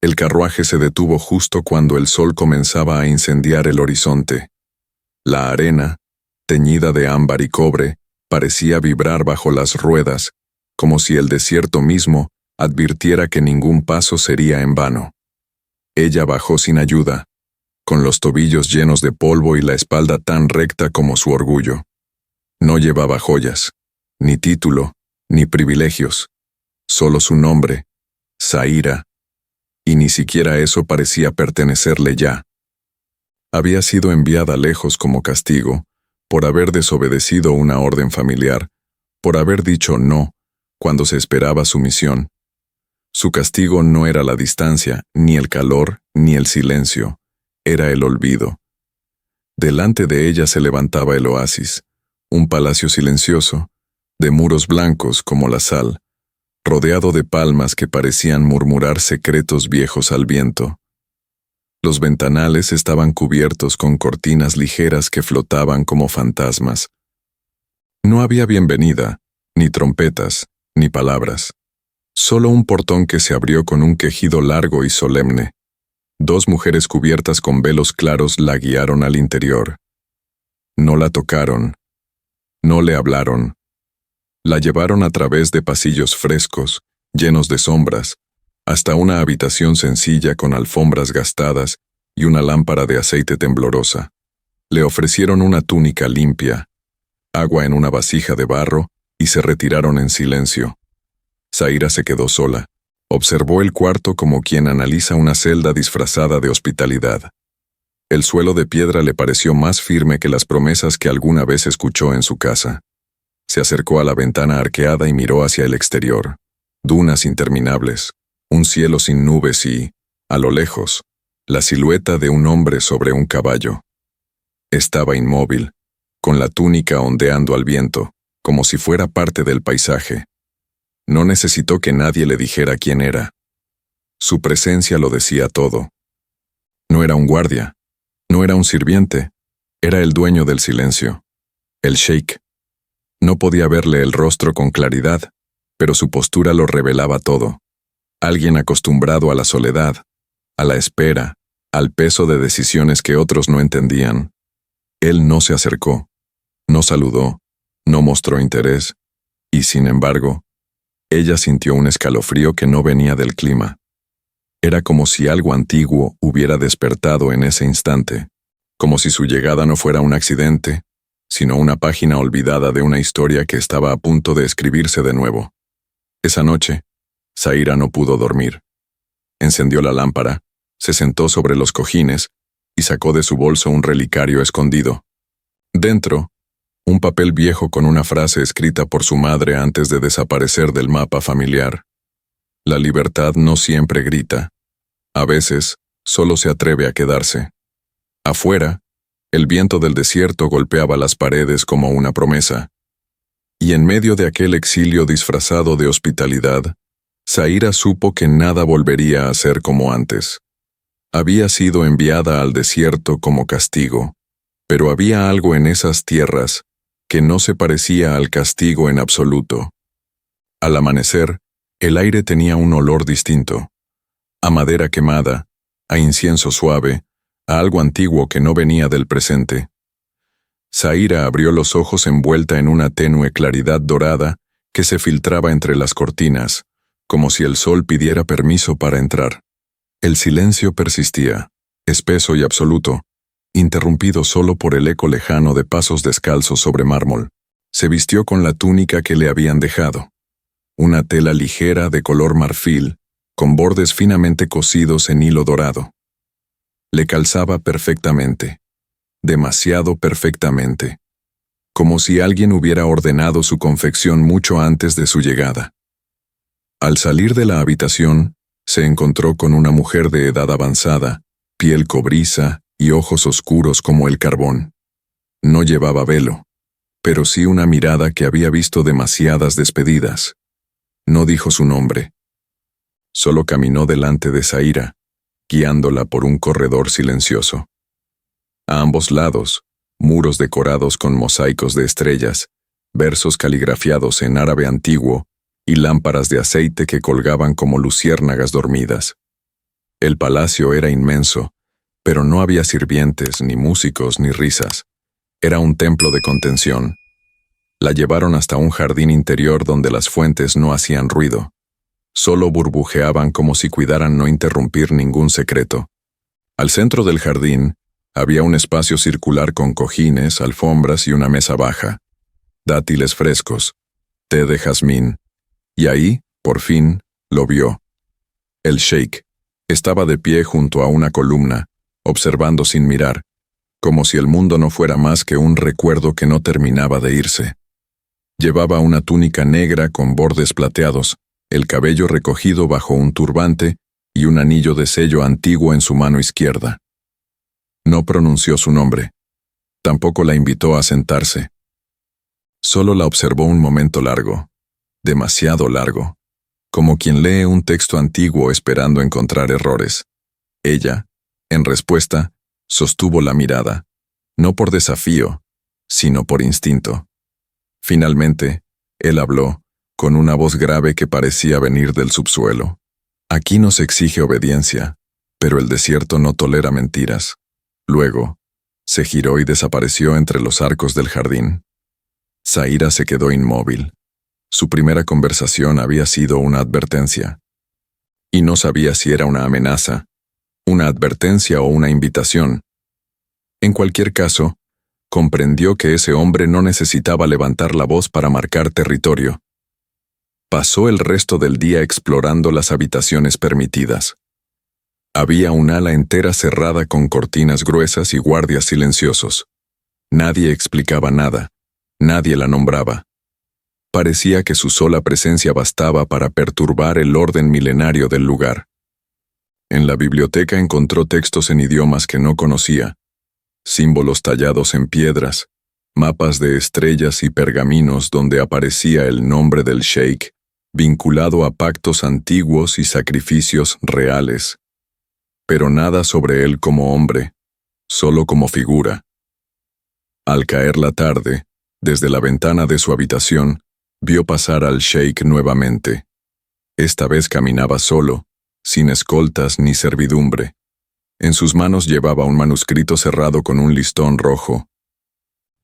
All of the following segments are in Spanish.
El carruaje se detuvo justo cuando el sol comenzaba a incendiar el horizonte. La arena, teñida de ámbar y cobre, parecía vibrar bajo las ruedas, como si el desierto mismo advirtiera que ningún paso sería en vano. Ella bajó sin ayuda, con los tobillos llenos de polvo y la espalda tan recta como su orgullo. No llevaba joyas, ni título, ni privilegios, solo su nombre, Zaira, y ni siquiera eso parecía pertenecerle ya. Había sido enviada lejos como castigo, por haber desobedecido una orden familiar, por haber dicho no cuando se esperaba su misión. Su castigo no era la distancia, ni el calor, ni el silencio, era el olvido. Delante de ella se levantaba el oasis, un palacio silencioso, de muros blancos como la sal, rodeado de palmas que parecían murmurar secretos viejos al viento. Los ventanales estaban cubiertos con cortinas ligeras que flotaban como fantasmas. No había bienvenida, ni trompetas, ni palabras. Solo un portón que se abrió con un quejido largo y solemne. Dos mujeres cubiertas con velos claros la guiaron al interior. No la tocaron. No le hablaron. La llevaron a través de pasillos frescos, llenos de sombras, hasta una habitación sencilla con alfombras gastadas y una lámpara de aceite temblorosa. Le ofrecieron una túnica limpia, agua en una vasija de barro y se retiraron en silencio. Zaira se quedó sola. Observó el cuarto como quien analiza una celda disfrazada de hospitalidad. El suelo de piedra le pareció más firme que las promesas que alguna vez escuchó en su casa. Se acercó a la ventana arqueada y miró hacia el exterior. Dunas interminables, un cielo sin nubes y, a lo lejos, la silueta de un hombre sobre un caballo. Estaba inmóvil, con la túnica ondeando al viento, como si fuera parte del paisaje. No necesitó que nadie le dijera quién era. Su presencia lo decía todo. No era un guardia, no era un sirviente, era el dueño del silencio, el sheik. No podía verle el rostro con claridad, pero su postura lo revelaba todo. Alguien acostumbrado a la soledad, a la espera, al peso de decisiones que otros no entendían. Él no se acercó, no saludó, no mostró interés, y sin embargo, ella sintió un escalofrío que no venía del clima. Era como si algo antiguo hubiera despertado en ese instante, como si su llegada no fuera un accidente, sino una página olvidada de una historia que estaba a punto de escribirse de nuevo. Esa noche, Zaira no pudo dormir. Encendió la lámpara, se sentó sobre los cojines y sacó de su bolso un relicario escondido. Dentro, un papel viejo con una frase escrita por su madre antes de desaparecer del mapa familiar. La libertad no siempre grita. A veces, solo se atreve a quedarse. Afuera, el viento del desierto golpeaba las paredes como una promesa. Y en medio de aquel exilio disfrazado de hospitalidad, Zaira supo que nada volvería a ser como antes. Había sido enviada al desierto como castigo, pero había algo en esas tierras que no se parecía al castigo en absoluto. Al amanecer, el aire tenía un olor distinto, a madera quemada, a incienso suave, a algo antiguo que no venía del presente. Zaira abrió los ojos envuelta en una tenue claridad dorada que se filtraba entre las cortinas, como si el sol pidiera permiso para entrar. El silencio persistía, espeso y absoluto, interrumpido solo por el eco lejano de pasos descalzos sobre mármol. Se vistió con la túnica que le habían dejado. Una tela ligera de color marfil, con bordes finamente cosidos en hilo dorado. Le calzaba perfectamente, demasiado perfectamente, como si alguien hubiera ordenado su confección mucho antes de su llegada. Al salir de la habitación, se encontró con una mujer de edad avanzada, piel cobriza y ojos oscuros como el carbón. No llevaba velo, pero sí una mirada que había visto demasiadas despedidas. No dijo su nombre. Solo caminó delante de Zaira, guiándola por un corredor silencioso. A ambos lados, muros decorados con mosaicos de estrellas, versos caligrafiados en árabe antiguo y lámparas de aceite que colgaban como luciérnagas dormidas. El palacio era inmenso, pero no había sirvientes, ni músicos, ni risas. Era un templo de contención. La llevaron hasta un jardín interior donde las fuentes no hacían ruido. Solo burbujeaban como si cuidaran no interrumpir ningún secreto. Al centro del jardín había un espacio circular con cojines, alfombras y una mesa baja. Dátiles frescos, té de jazmín. Y ahí, por fin, lo vio. El sheik estaba de pie junto a una columna, observando sin mirar, como si el mundo no fuera más que un recuerdo que no terminaba de irse. Llevaba una túnica negra con bordes plateados, el cabello recogido bajo un turbante y un anillo de sello antiguo en su mano izquierda. No pronunció su nombre. Tampoco la invitó a sentarse. Solo la observó un momento largo, demasiado largo, como quien lee un texto antiguo esperando encontrar errores. Ella, en respuesta, sostuvo la mirada, no por desafío, sino por instinto. Finalmente, él habló, con una voz grave que parecía venir del subsuelo. Aquí no se exige obediencia, pero el desierto no tolera mentiras. Luego, se giró y desapareció entre los arcos del jardín. Zaira se quedó inmóvil. Su primera conversación había sido una advertencia. Y no sabía si era una amenaza, una advertencia o una invitación. En cualquier caso, comprendió que ese hombre no necesitaba levantar la voz para marcar territorio. Pasó el resto del día explorando las habitaciones permitidas. Había un ala entera cerrada con cortinas gruesas y guardias silenciosos. Nadie explicaba nada, nadie la nombraba. Parecía que su sola presencia bastaba para perturbar el orden milenario del lugar. En la biblioteca encontró textos en idiomas que no conocía, símbolos tallados en piedras, mapas de estrellas y pergaminos donde aparecía el nombre del sheik, vinculado a pactos antiguos y sacrificios reales. Pero nada sobre él como hombre, solo como figura. Al caer la tarde, desde la ventana de su habitación, vio pasar al sheik nuevamente. Esta vez caminaba solo, sin escoltas ni servidumbre. En sus manos llevaba un manuscrito cerrado con un listón rojo.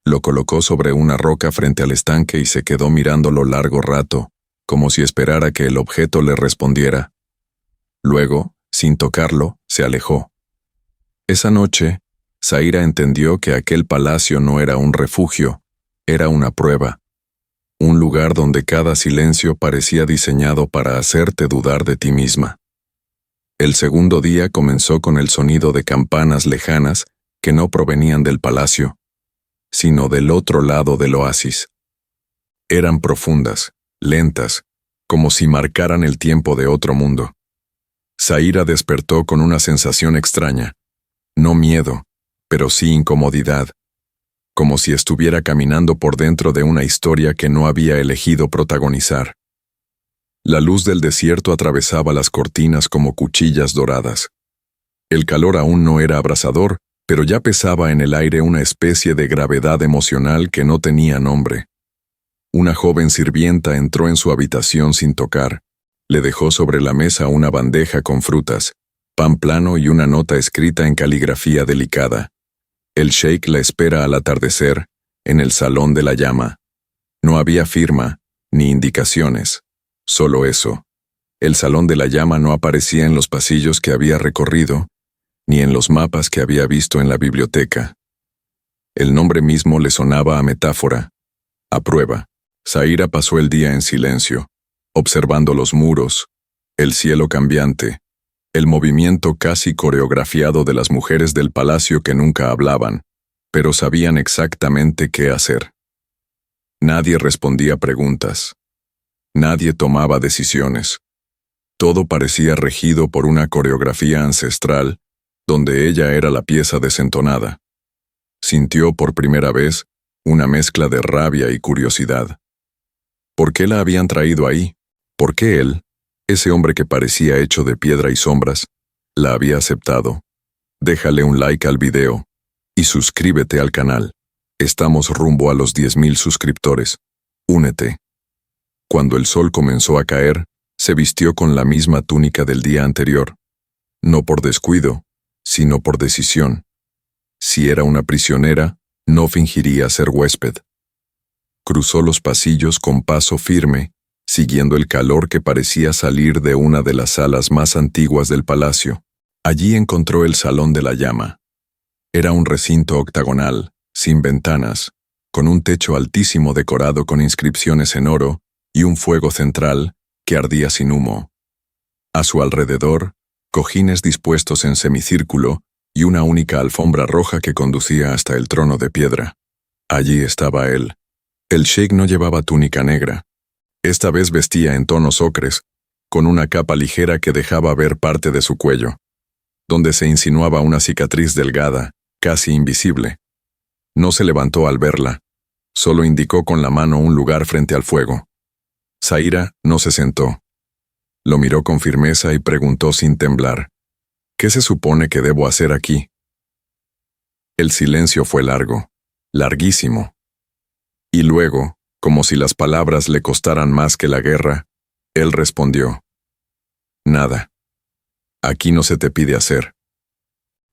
Lo colocó sobre una roca frente al estanque y se quedó mirándolo largo rato, como si esperara que el objeto le respondiera. Luego, sin tocarlo, se alejó. Esa noche, Zaira entendió que aquel palacio no era un refugio, era una prueba. Un lugar donde cada silencio parecía diseñado para hacerte dudar de ti misma. El segundo día comenzó con el sonido de campanas lejanas que no provenían del palacio, sino del otro lado del oasis. Eran profundas, lentas, como si marcaran el tiempo de otro mundo. Zaira despertó con una sensación extraña, no miedo, pero sí incomodidad, como si estuviera caminando por dentro de una historia que no había elegido protagonizar. La luz del desierto atravesaba las cortinas como cuchillas doradas. El calor aún no era abrasador, pero ya pesaba en el aire una especie de gravedad emocional que no tenía nombre. Una joven sirvienta entró en su habitación sin tocar. Le dejó sobre la mesa una bandeja con frutas, pan plano y una nota escrita en caligrafía delicada. El sheik la espera al atardecer, en el Salón de la Llama. No había firma, ni indicaciones. Solo eso. El Salón de la Llama no aparecía en los pasillos que había recorrido, ni en los mapas que había visto en la biblioteca. El nombre mismo le sonaba a metáfora, a prueba. Zaira pasó el día en silencio, observando los muros, el cielo cambiante, el movimiento casi coreografiado de las mujeres del palacio que nunca hablaban, pero sabían exactamente qué hacer. Nadie respondía preguntas. Nadie tomaba decisiones. Todo parecía regido por una coreografía ancestral, donde ella era la pieza desentonada. Sintió por primera vez una mezcla de rabia y curiosidad. ¿Por qué la habían traído ahí? ¿Por qué él, ese hombre que parecía hecho de piedra y sombras, la había aceptado? Déjale un like al video y suscríbete al canal. Estamos rumbo a los 10,000 suscriptores. Únete. Cuando el sol comenzó a caer, se vistió con la misma túnica del día anterior. no por descuido, sino por decisión. Si era una prisionera, no fingiría ser huésped. Cruzó los pasillos con paso firme, siguiendo el calor que parecía salir de una de las salas más antiguas del palacio. Allí encontró el Salón de la Llama. Era un recinto octagonal, sin ventanas, con un techo altísimo decorado con inscripciones en oro y un fuego central que ardía sin humo. A su alrededor, cojines dispuestos en semicírculo y una única alfombra roja que conducía hasta el trono de piedra. Allí estaba él. El sheik no llevaba túnica negra. Esta vez vestía en tonos ocres, con una capa ligera que dejaba ver parte de su cuello, donde se insinuaba una cicatriz delgada, casi invisible. No se levantó al verla, solo indicó con la mano un lugar frente al fuego. Zaira no se sentó. Lo miró con firmeza y preguntó sin temblar: ¿qué se supone que debo hacer aquí? El silencio fue largo, larguísimo. Y luego, como si las palabras le costaran más que la guerra, él respondió: nada. Aquí no se te pide hacer,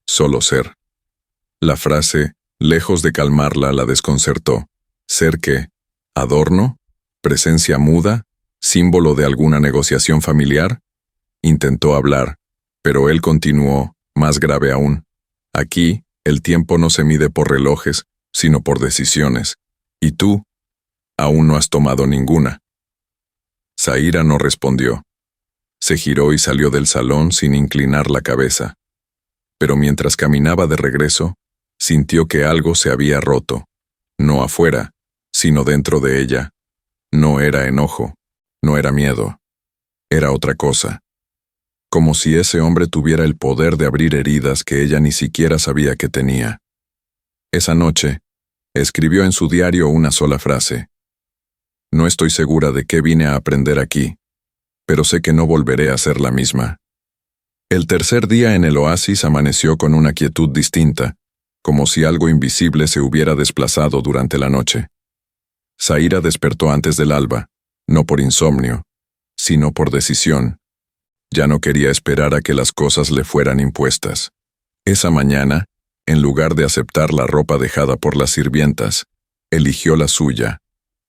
solo ser. La frase, lejos de calmarla, la desconcertó. ¿Ser qué? ¿Adorno? ¿Presencia muda? ¿Símbolo de alguna negociación familiar? Intentó hablar, pero él continuó, más grave aún: aquí, el tiempo no se mide por relojes, sino por decisiones. ¿Y tú? Aún no has tomado ninguna. Zaira no respondió. Se giró y salió del salón sin inclinar la cabeza. Pero mientras caminaba de regreso, sintió que algo se había roto. No afuera, sino dentro de ella. No era enojo, no era miedo. Era otra cosa. Como si ese hombre tuviera el poder de abrir heridas que ella ni siquiera sabía que tenía. Esa noche, escribió en su diario una sola frase: no estoy segura de qué vine a aprender aquí, pero sé que no volveré a ser la misma. El tercer día en el oasis amaneció con una quietud distinta, como si algo invisible se hubiera desplazado durante la noche. Zaira despertó antes del alba, no por insomnio, sino por decisión. Ya no quería esperar a que las cosas le fueran impuestas. Esa mañana, en lugar de aceptar la ropa dejada por las sirvientas, eligió la suya,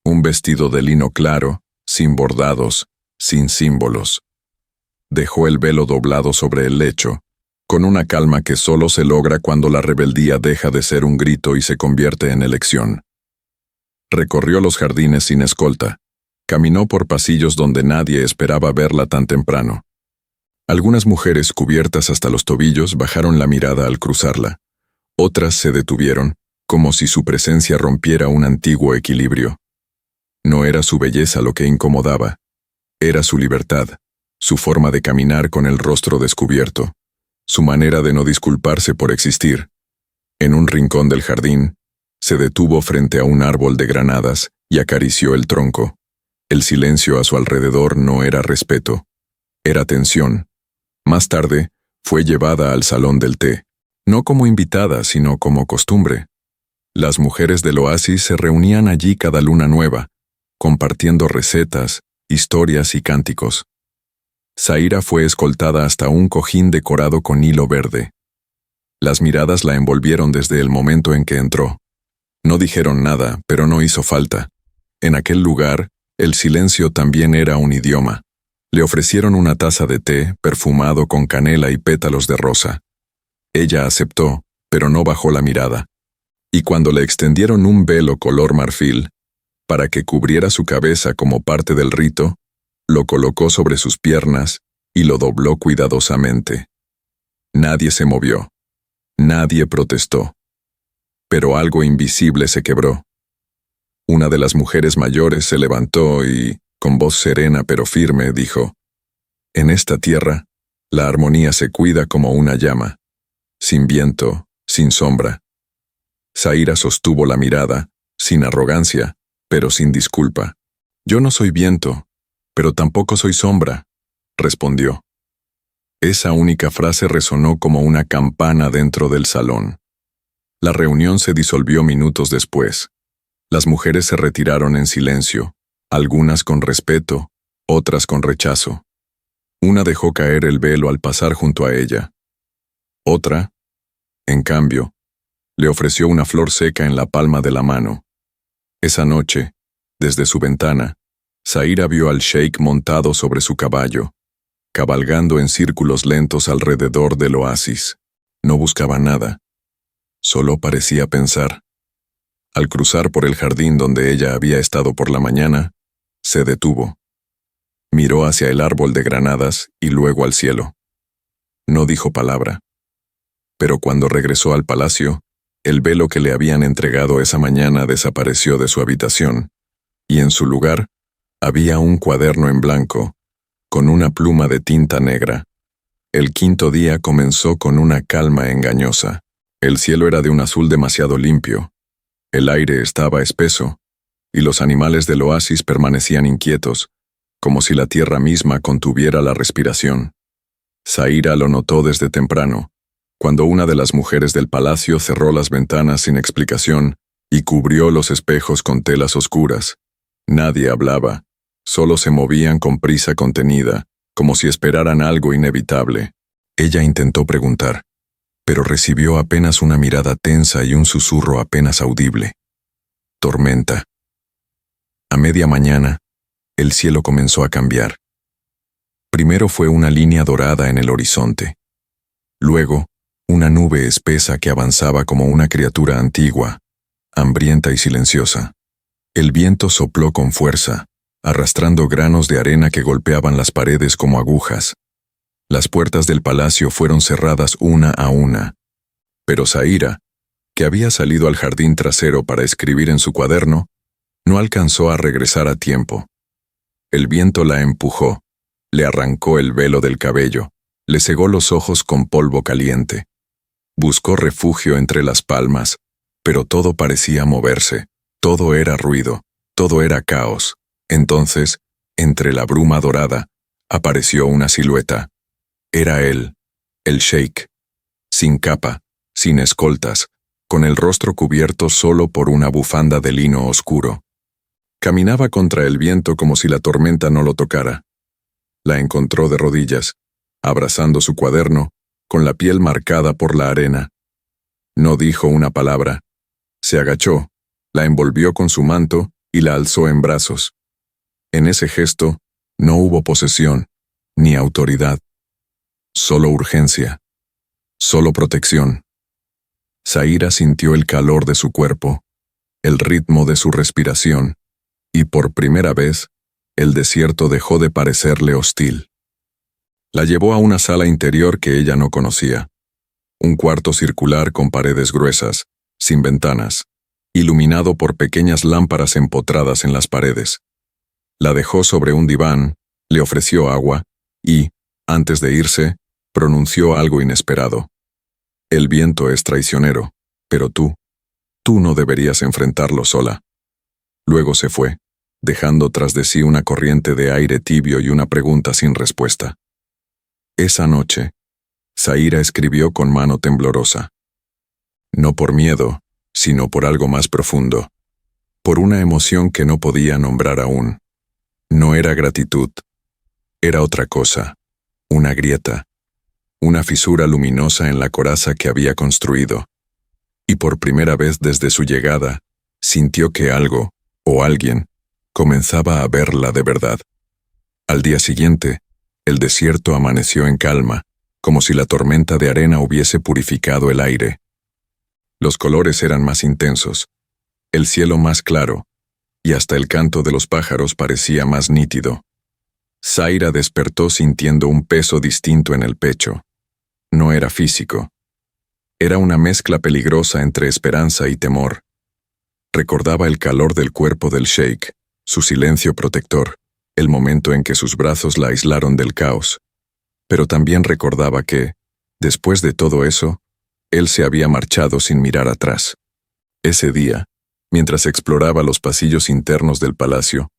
un vestido de lino claro, sin bordados, sin símbolos. Dejó el velo doblado sobre el lecho, con una calma que solo se logra cuando la rebeldía deja de ser un grito y se convierte en elección. Recorrió los jardines sin escolta, caminó por pasillos donde nadie esperaba verla tan temprano. Algunas mujeres cubiertas hasta los tobillos bajaron la mirada al cruzarla. Otras se detuvieron, como si su presencia rompiera un antiguo equilibrio. No era su belleza lo que incomodaba, era su libertad, su forma de caminar con el rostro descubierto, su manera de no disculparse por existir. En un rincón del jardín, se detuvo frente a un árbol de granadas y acarició el tronco. El silencio a su alrededor no era respeto, era tensión. Más tarde, fue llevada al salón del té, no como invitada, sino como costumbre. Las mujeres del oasis se reunían allí cada luna nueva, compartiendo recetas, historias y cánticos. Zaira fue escoltada hasta un cojín decorado con hilo verde. Las miradas la envolvieron desde el momento en que entró. No dijeron nada, pero no hizo falta. En aquel lugar, el silencio también era un idioma. Le ofrecieron una taza de té perfumado con canela y pétalos de rosa. Ella aceptó, pero no bajó la mirada. Y cuando le extendieron un velo color marfil, para que cubriera su cabeza como parte del rito, lo colocó sobre sus piernas y lo dobló cuidadosamente. Nadie se movió. Nadie protestó. Pero algo invisible se quebró. Una de las mujeres mayores se levantó y, con voz serena pero firme, dijo: en esta tierra, la armonía se cuida como una llama, sin viento, sin sombra. Zaira sostuvo la mirada, sin arrogancia, pero sin disculpa. Yo no soy viento, pero tampoco soy sombra, respondió. Esa única frase resonó como una campana dentro del salón. La reunión se disolvió minutos después. Las mujeres se retiraron en silencio, algunas con respeto, otras con rechazo. Una dejó caer el velo al pasar junto a ella. Otra, en cambio, le ofreció una flor seca en la palma de la mano. Esa noche, desde su ventana, Zaira vio al sheik montado sobre su caballo, cabalgando en círculos lentos alrededor del oasis. No buscaba nada, solo parecía pensar. Al cruzar por el jardín donde ella había estado por la mañana, se detuvo. Miró hacia el árbol de granadas y luego al cielo. No dijo palabra. Pero cuando regresó al palacio, el velo que le habían entregado esa mañana desapareció de su habitación, y en su lugar había un cuaderno en blanco, con una pluma de tinta negra. El quinto día comenzó con una calma engañosa. El cielo era de un azul demasiado limpio, el aire estaba espeso, y los animales del oasis permanecían inquietos, como si la tierra misma contuviera la respiración. Zaira lo notó desde temprano, cuando una de las mujeres del palacio cerró las ventanas sin explicación y cubrió los espejos con telas oscuras. Nadie hablaba, solo se movían con prisa contenida, como si esperaran algo inevitable. Ella intentó preguntar, pero recibió apenas una mirada tensa y un susurro apenas audible. Tormenta. A media mañana, el cielo comenzó a cambiar. Primero fue una línea dorada en el horizonte. Luego, una nube espesa que avanzaba como una criatura antigua, hambrienta y silenciosa. El viento sopló con fuerza, arrastrando granos de arena que golpeaban las paredes como agujas. Las puertas del palacio fueron cerradas una a una. Pero Zaira, que había salido al jardín trasero para escribir en su cuaderno, no alcanzó a regresar a tiempo. El viento la empujó, le arrancó el velo del cabello, le cegó los ojos con polvo caliente. Buscó refugio entre las palmas, pero todo parecía moverse, todo era ruido, todo era caos. Entonces, entre la bruma dorada, apareció una silueta. Era él, el sheik, sin capa, sin escoltas, con el rostro cubierto solo por una bufanda de lino oscuro. Caminaba contra el viento como si la tormenta no lo tocara. La encontró de rodillas, abrazando su cuaderno, con la piel marcada por la arena. No dijo una palabra. Se agachó, la envolvió con su manto y la alzó en brazos. En ese gesto, no hubo posesión, ni autoridad. Solo urgencia. Solo protección. Zaira sintió el calor de su cuerpo, el ritmo de su respiración, y por primera vez, el desierto dejó de parecerle hostil. La llevó a una sala interior que ella no conocía. Un cuarto circular con paredes gruesas, sin ventanas, iluminado por pequeñas lámparas empotradas en las paredes. La dejó sobre un diván, le ofreció agua y, antes de irse, pronunció algo inesperado. El viento es traicionero, pero tú no deberías enfrentarlo sola. Luego se fue, dejando tras de sí una corriente de aire tibio y una pregunta sin respuesta. Esa noche, Zaira escribió con mano temblorosa. No por miedo, sino por algo más profundo. Por una emoción que no podía nombrar aún. No era gratitud. Era otra cosa. Una grieta. Una fisura luminosa en la coraza que había construido. Y por primera vez desde su llegada, sintió que algo, o alguien, comenzaba a verla de verdad. Al día siguiente, el desierto amaneció en calma, como si la tormenta de arena hubiese purificado el aire. Los colores eran más intensos, el cielo más claro, y hasta el canto de los pájaros parecía más nítido. Zaira despertó sintiendo un peso distinto en el pecho. No era físico. Era una mezcla peligrosa entre esperanza y temor. Recordaba el calor del cuerpo del sheik, su silencio protector, el momento en que sus brazos la aislaron del caos. Pero también recordaba que, después de todo eso, él se había marchado sin mirar atrás. Ese día, mientras exploraba los pasillos internos del palacio,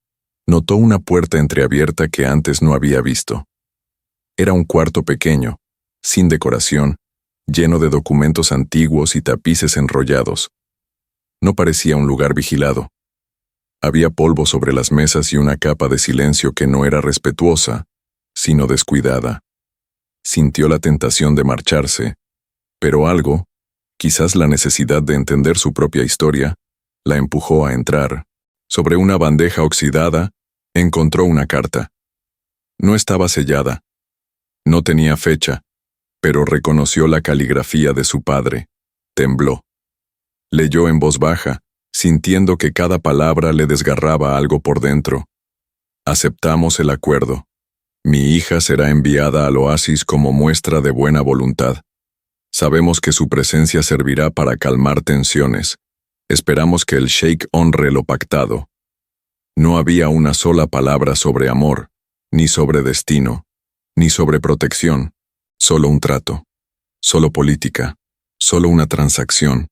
notó una puerta entreabierta que antes no había visto. Era un cuarto pequeño, sin decoración, lleno de documentos antiguos y tapices enrollados. No parecía un lugar vigilado. Había polvo sobre las mesas y una capa de silencio que no era respetuosa, sino descuidada. Sintió la tentación de marcharse, pero algo, quizás la necesidad de entender su propia historia, la empujó a entrar. Sobre una bandeja oxidada, encontró una carta. No estaba sellada. No tenía fecha, pero reconoció la caligrafía de su padre. Tembló. Leyó en voz baja, sintiendo que cada palabra le desgarraba algo por dentro. Aceptamos el acuerdo. Mi hija será enviada al oasis como muestra de buena voluntad. Sabemos que su presencia servirá para calmar tensiones. Esperamos que el sheik honre lo pactado. No había una sola palabra sobre amor, ni sobre destino, ni sobre protección, solo un trato, solo política, solo una transacción,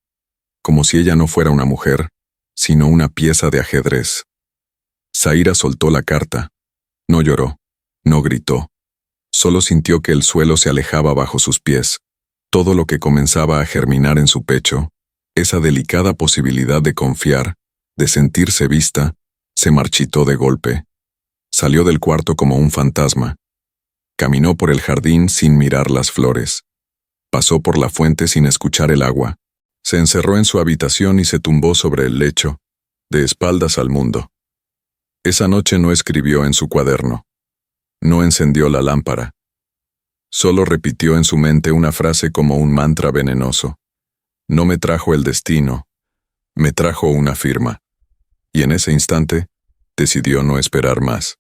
como si ella no fuera una mujer, sino una pieza de ajedrez. Zaira soltó la carta. No lloró, no gritó. Solo sintió que el suelo se alejaba bajo sus pies. Todo lo que comenzaba a germinar en su pecho, esa delicada posibilidad de confiar, de sentirse vista, se marchitó de golpe. Salió del cuarto como un fantasma. Caminó por el jardín sin mirar las flores. Pasó por la fuente sin escuchar el agua. Se encerró en su habitación y se tumbó sobre el lecho, de espaldas al mundo. Esa noche no escribió en su cuaderno. No encendió la lámpara. Solo repitió en su mente una frase como un mantra venenoso. No me trajo el destino, me trajo una firma. Y en ese instante, decidió no esperar más.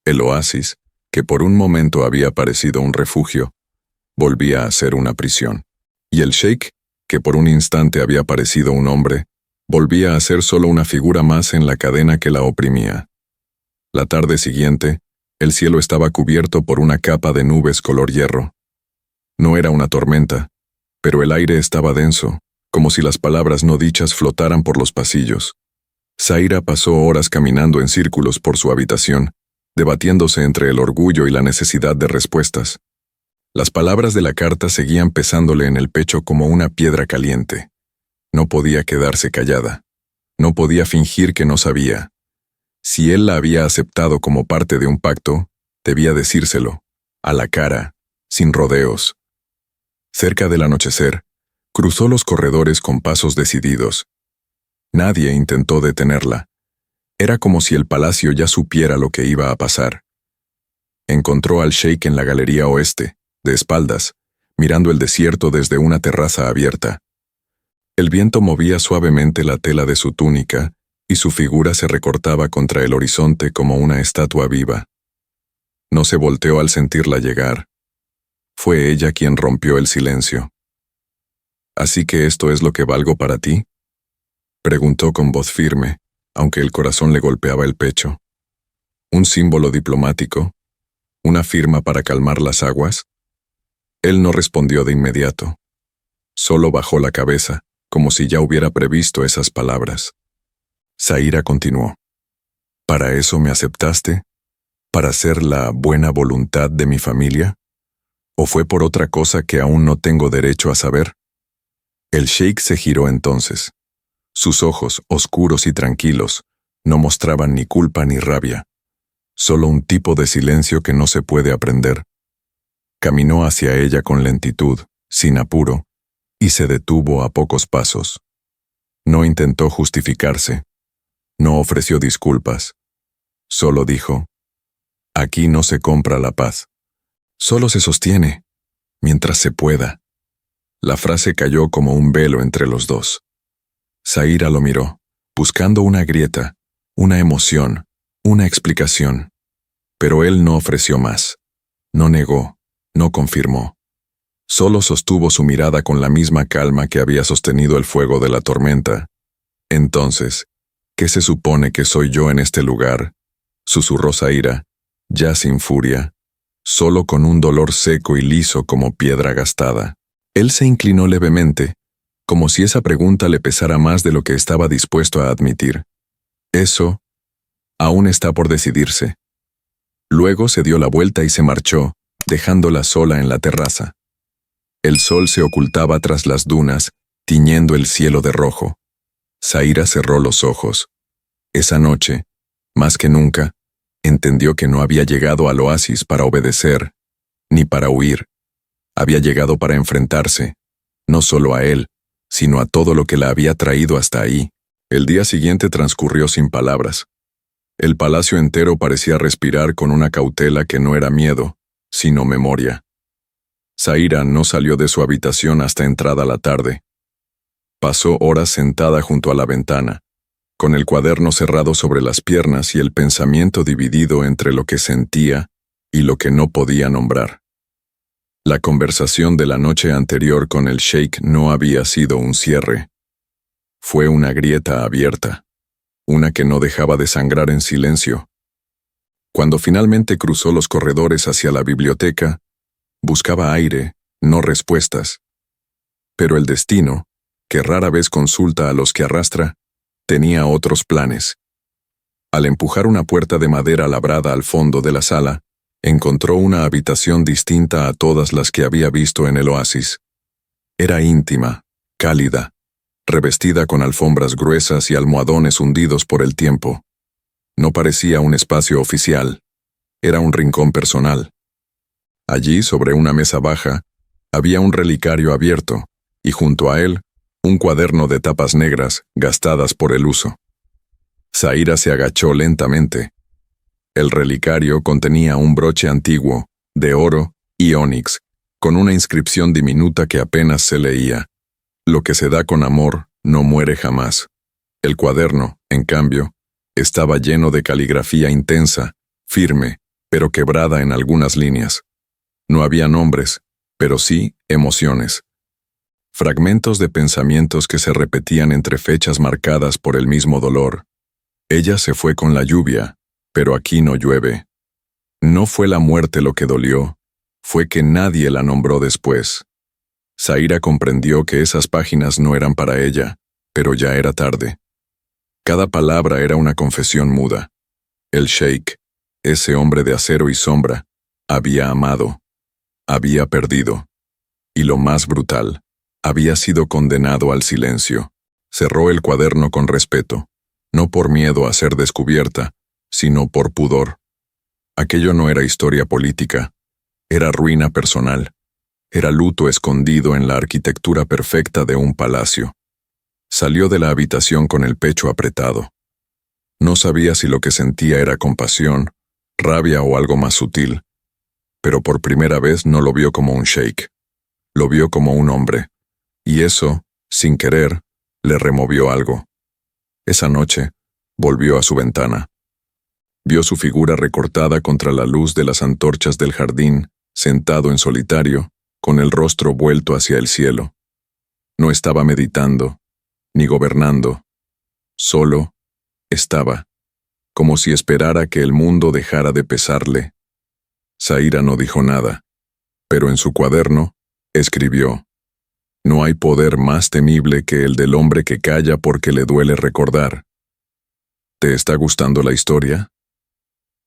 El oasis, que por un momento había parecido un refugio, volvía a ser una prisión. Y el sheik, que por un instante había parecido un hombre, volvía a ser solo una figura más en la cadena que la oprimía. La tarde siguiente, el cielo estaba cubierto por una capa de nubes color hierro. No era una tormenta, pero el aire estaba denso, como si las palabras no dichas flotaran por los pasillos. Zaira pasó horas caminando en círculos por su habitación, debatiéndose entre el orgullo y la necesidad de respuestas. Las palabras de la carta seguían pesándole en el pecho como una piedra caliente. No podía quedarse callada. No podía fingir que no sabía. Si él la había aceptado como parte de un pacto, debía decírselo, a la cara, sin rodeos. Cerca del anochecer, cruzó los corredores con pasos decididos. Nadie intentó detenerla. Era como si el palacio ya supiera lo que iba a pasar. Encontró al sheik en la galería oeste, de espaldas, mirando el desierto desde una terraza abierta. El viento movía suavemente la tela de su túnica, y su figura se recortaba contra el horizonte como una estatua viva. No se volteó al sentirla llegar. Fue ella quien rompió el silencio. ¿Así que esto es lo que valgo para ti?, preguntó con voz firme, aunque el corazón le golpeaba el pecho. ¿Un símbolo diplomático? ¿Una firma para calmar las aguas? Él no respondió de inmediato. Solo bajó la cabeza, como si ya hubiera previsto esas palabras. Zaira continuó. ¿Para eso me aceptaste? ¿Para ser la buena voluntad de mi familia? ¿O fue por otra cosa que aún no tengo derecho a saber? El sheik se giró entonces. Sus ojos, oscuros y tranquilos, no mostraban ni culpa ni rabia, solo un tipo de silencio que no se puede aprender. Caminó hacia ella con lentitud, sin apuro, y se detuvo a pocos pasos. No intentó justificarse. No ofreció disculpas. Solo dijo: aquí no se compra la paz. Solo se sostiene, mientras se pueda. La frase cayó como un velo entre los dos. Zaira lo miró, buscando una grieta, una emoción, una explicación. Pero él no ofreció más. No negó, no confirmó. Solo sostuvo su mirada con la misma calma que había sostenido el fuego de la tormenta. Entonces, ¿qué se supone que soy yo en este lugar?, susurró Zaira, ya sin furia, solo con un dolor seco y liso como piedra gastada. Él se inclinó levemente, como si esa pregunta le pesara más de lo que estaba dispuesto a admitir. Eso aún está por decidirse. Luego se dio la vuelta y se marchó, dejándola sola en la terraza. El sol se ocultaba tras las dunas, tiñendo el cielo de rojo. Zaira cerró los ojos. Esa noche, más que nunca, entendió que no había llegado al oasis para obedecer, ni para huir. Había llegado para enfrentarse, no solo a él, sino a todo lo que la había traído hasta ahí. El día siguiente transcurrió sin palabras. El palacio entero parecía respirar con una cautela que no era miedo, sino memoria. Zaira no salió de su habitación hasta entrada la tarde. Pasó horas sentada junto a la ventana, con el cuaderno cerrado sobre las piernas y el pensamiento dividido entre lo que sentía y lo que no podía nombrar. La conversación de la noche anterior con el sheik no había sido un cierre. Fue una grieta abierta, una que no dejaba de sangrar en silencio. Cuando finalmente cruzó los corredores hacia la biblioteca, buscaba aire, no respuestas. Pero el destino, que rara vez consulta a los que arrastra, tenía otros planes. Al empujar una puerta de madera labrada al fondo de la sala, encontró una habitación distinta a todas las que había visto en el oasis. Era íntima, cálida, revestida con alfombras gruesas y almohadones hundidos por el tiempo. No parecía un espacio oficial, era un rincón personal. Allí, sobre una mesa baja, había un relicario abierto, y junto a él, un cuaderno de tapas negras gastadas por el uso. Zaira se agachó lentamente. El relicario contenía un broche antiguo, de oro y ónix, con una inscripción diminuta que apenas se leía. Lo que se da con amor no muere jamás. El cuaderno, en cambio, estaba lleno de caligrafía intensa, firme, pero quebrada en algunas líneas. No había nombres, pero sí emociones. Fragmentos de pensamientos que se repetían entre fechas marcadas por el mismo dolor. Ella se fue con la lluvia, pero aquí no llueve. No fue la muerte lo que dolió, fue que nadie la nombró después. Zaira comprendió que esas páginas no eran para ella, pero ya era tarde. Cada palabra era una confesión muda. El sheik, ese hombre de acero y sombra, había amado, había perdido. Y lo más brutal, había sido condenado al silencio. Cerró el cuaderno con respeto, no por miedo a ser descubierta, sino por pudor. Aquello no era historia política, era ruina personal, era luto escondido en la arquitectura perfecta de un palacio. Salió de la habitación con el pecho apretado. No sabía si lo que sentía era compasión, rabia o algo más sutil, pero por primera vez no lo vio como un sheik, lo vio como un hombre. Y eso, sin querer, le removió algo. Esa noche, volvió a su ventana. Vio su figura recortada contra la luz de las antorchas del jardín, sentado en solitario, con el rostro vuelto hacia el cielo. No estaba meditando, ni gobernando. Solo estaba, como si esperara que el mundo dejara de pesarle. Zaira no dijo nada, pero en su cuaderno, escribió: no hay poder más temible que el del hombre que calla porque le duele recordar. ¿Te está gustando la historia?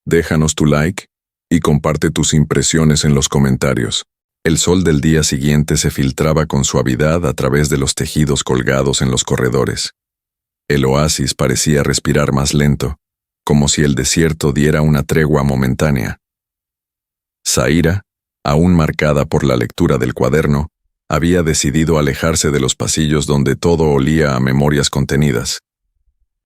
Déjanos tu like y comparte tus impresiones en los comentarios. El sol del día siguiente se filtraba con suavidad a través de los tejidos colgados en los corredores. El oasis parecía respirar más lento, como si el desierto diera una tregua momentánea. Zaira, aún marcada por la lectura del cuaderno, había decidido alejarse de los pasillos donde todo olía a memorias contenidas.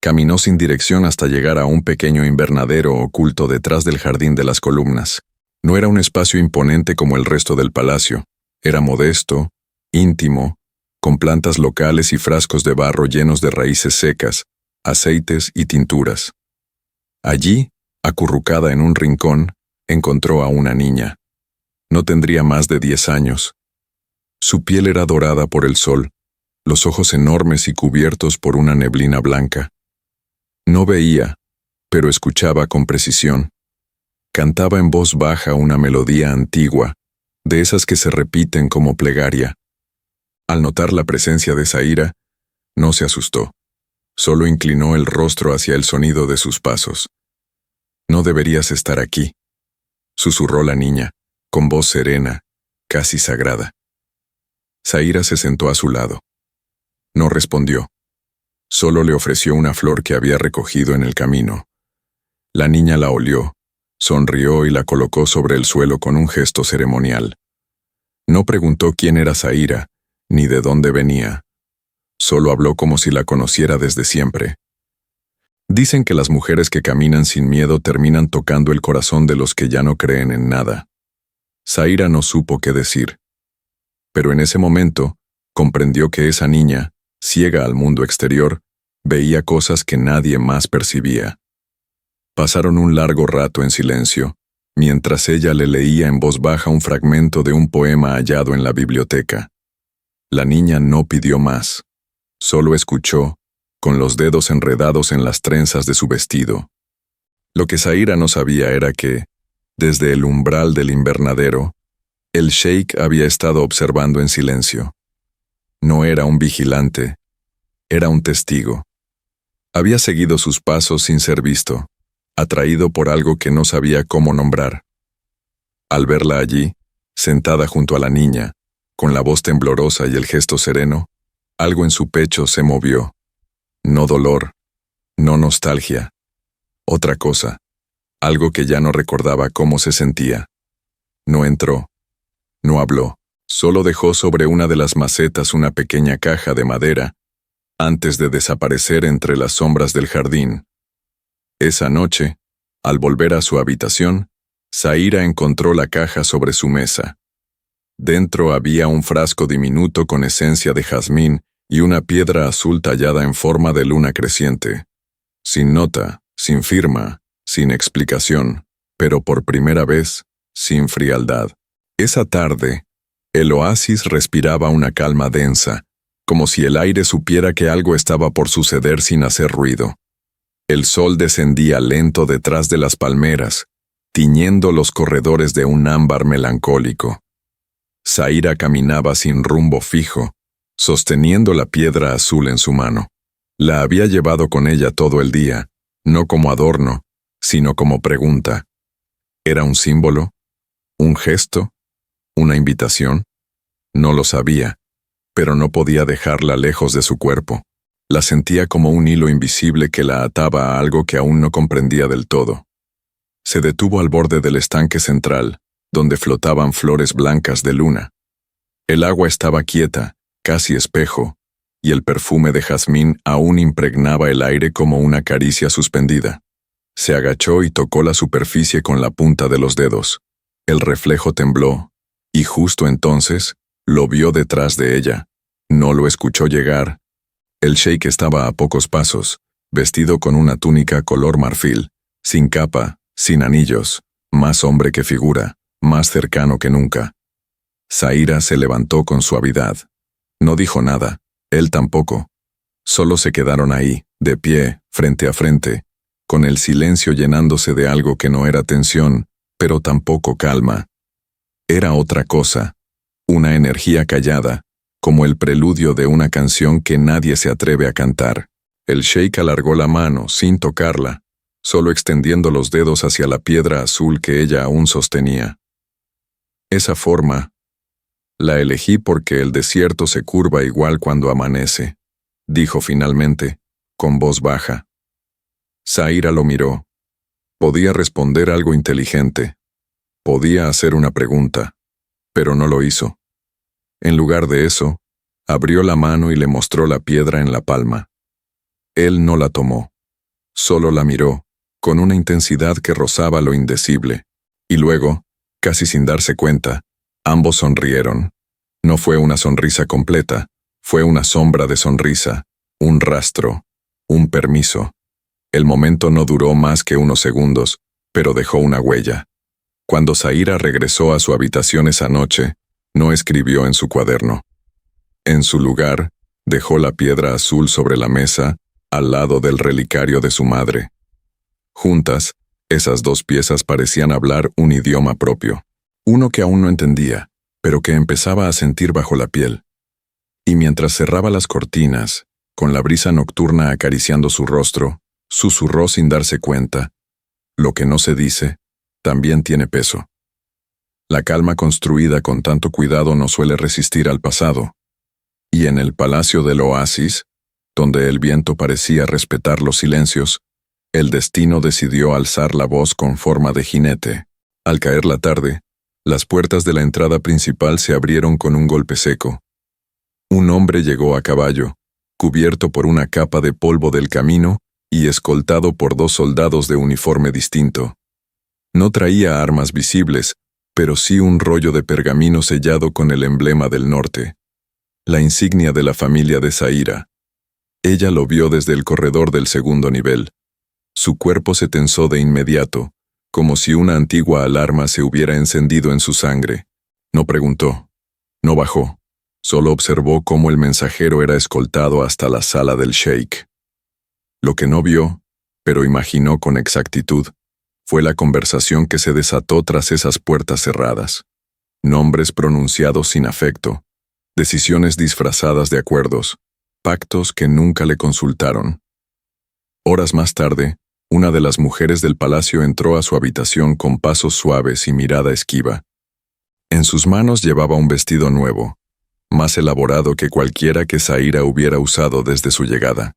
Caminó sin dirección hasta llegar a un pequeño invernadero oculto detrás del jardín de las columnas. No era un espacio imponente como el resto del palacio, era modesto, íntimo, con plantas locales y frascos de barro llenos de raíces secas, aceites y tinturas. Allí, acurrucada en un rincón, encontró a una niña. No tendría más de 10 años. Su piel era dorada por el sol, los ojos enormes y cubiertos por una neblina blanca. No veía, pero escuchaba con precisión. Cantaba en voz baja una melodía antigua, de esas que se repiten como plegaria. Al notar la presencia de Zaira, no se asustó. Solo inclinó el rostro hacia el sonido de sus pasos. «No deberías estar aquí», susurró la niña, con voz serena, casi sagrada. Zaira se sentó a su lado. No respondió. Solo le ofreció una flor que había recogido en el camino. La niña la olió, Sonrió y la colocó sobre el suelo con un gesto ceremonial. No preguntó quién era Zaira, ni de dónde venía. Solo habló como si la conociera desde siempre. Dicen que las mujeres que caminan sin miedo terminan tocando el corazón de los que ya no creen en nada. Zaira no supo qué decir. Pero en ese momento, comprendió que esa niña, ciega al mundo exterior, veía cosas que nadie más percibía. Pasaron un largo rato en silencio, mientras ella le leía en voz baja un fragmento de un poema hallado en la biblioteca. La niña no pidió más. Solo escuchó, con los dedos enredados en las trenzas de su vestido. Lo que Zaira no sabía era que, desde el umbral del invernadero, el sheik había estado observando en silencio. No era un vigilante, era un testigo. Había seguido sus pasos sin ser visto, atraído por algo que no sabía cómo nombrar. Al verla allí, sentada junto a la niña, con la voz temblorosa y el gesto sereno, algo en su pecho se movió. No dolor, no nostalgia. Otra cosa, algo que ya no recordaba cómo se sentía. No entró, no habló, solo dejó sobre una de las macetas una pequeña caja de madera, antes de desaparecer entre las sombras del jardín. Esa noche, al volver a su habitación, Zaira encontró la caja sobre su mesa. Dentro había un frasco diminuto con esencia de jazmín y una piedra azul tallada en forma de luna creciente. Sin nota, sin firma, sin explicación, pero por primera vez, sin frialdad. Esa tarde, el oasis respiraba una calma densa, como si el aire supiera que algo estaba por suceder sin hacer ruido. El sol descendía lento detrás de las palmeras, tiñendo los corredores de un ámbar melancólico. Zaira caminaba sin rumbo fijo, sosteniendo la piedra azul en su mano. La había llevado con ella todo el día, no como adorno, sino como pregunta. ¿Era un símbolo? ¿Un gesto? ¿Una invitación? No lo sabía, pero no podía dejarla lejos de su cuerpo. La sentía como un hilo invisible que la ataba a algo que aún no comprendía del todo. Se detuvo al borde del estanque central, donde flotaban flores blancas de luna. El agua estaba quieta, casi espejo, y el perfume de jazmín aún impregnaba el aire como una caricia suspendida. Se agachó y tocó la superficie con la punta de los dedos. El reflejo tembló, y justo entonces, lo vio detrás de ella. No lo escuchó llegar. El sheik estaba a pocos pasos, vestido con una túnica color marfil, sin capa, sin anillos, más hombre que figura, más cercano que nunca. Zaira se levantó con suavidad. No dijo nada, él tampoco. Solo se quedaron ahí, de pie, frente a frente, con el silencio llenándose de algo que no era tensión, pero tampoco calma. Era otra cosa, una energía callada, como el preludio de una canción que nadie se atreve a cantar. El sheik alargó la mano, sin tocarla, solo extendiendo los dedos hacia la piedra azul que ella aún sostenía. Esa forma, la elegí porque el desierto se curva igual cuando amanece, dijo finalmente, con voz baja. Zaira lo miró. Podía responder algo inteligente. Podía hacer una pregunta, pero no lo hizo. En lugar de eso, abrió la mano y le mostró la piedra en la palma. Él no la tomó. Solo la miró, con una intensidad que rozaba lo indecible. Y luego, casi sin darse cuenta, ambos sonrieron. No fue una sonrisa completa, fue una sombra de sonrisa, un rastro, un permiso. El momento no duró más que unos segundos, pero dejó una huella. Cuando Zaira regresó a su habitación esa noche, no escribió en su cuaderno. En su lugar, dejó la piedra azul sobre la mesa, al lado del relicario de su madre. Juntas, esas dos piezas parecían hablar un idioma propio, uno que aún no entendía, pero que empezaba a sentir bajo la piel. Y mientras cerraba las cortinas, con la brisa nocturna acariciando su rostro, susurró sin darse cuenta: lo que no se dice, también tiene peso. La calma construida con tanto cuidado no suele resistir al pasado. Y en el palacio del oasis, donde el viento parecía respetar los silencios, El destino decidió alzar la voz con forma de jinete. Al caer la tarde, las puertas de la entrada principal se abrieron con un golpe seco. Un hombre llegó a caballo, cubierto por una capa de polvo del camino y escoltado por 2 soldados de uniforme distinto. No traía armas visibles, pero sí un rollo de pergamino sellado con el emblema del norte, la insignia de la familia de Zaira. Ella lo vio desde el corredor del segundo nivel. Su cuerpo se tensó de inmediato, como si una antigua alarma se hubiera encendido en su sangre. No preguntó, no bajó, solo observó cómo el mensajero era escoltado hasta la sala del sheik. Lo que no vio, pero imaginó con exactitud, fue la conversación que se desató tras esas puertas cerradas. Nombres pronunciados sin afecto, decisiones disfrazadas de acuerdos, pactos que nunca le consultaron. Horas más tarde, una de las mujeres del palacio entró a su habitación con pasos suaves y mirada esquiva. En sus manos llevaba un vestido nuevo, más elaborado que cualquiera que Zaira hubiera usado desde su llegada.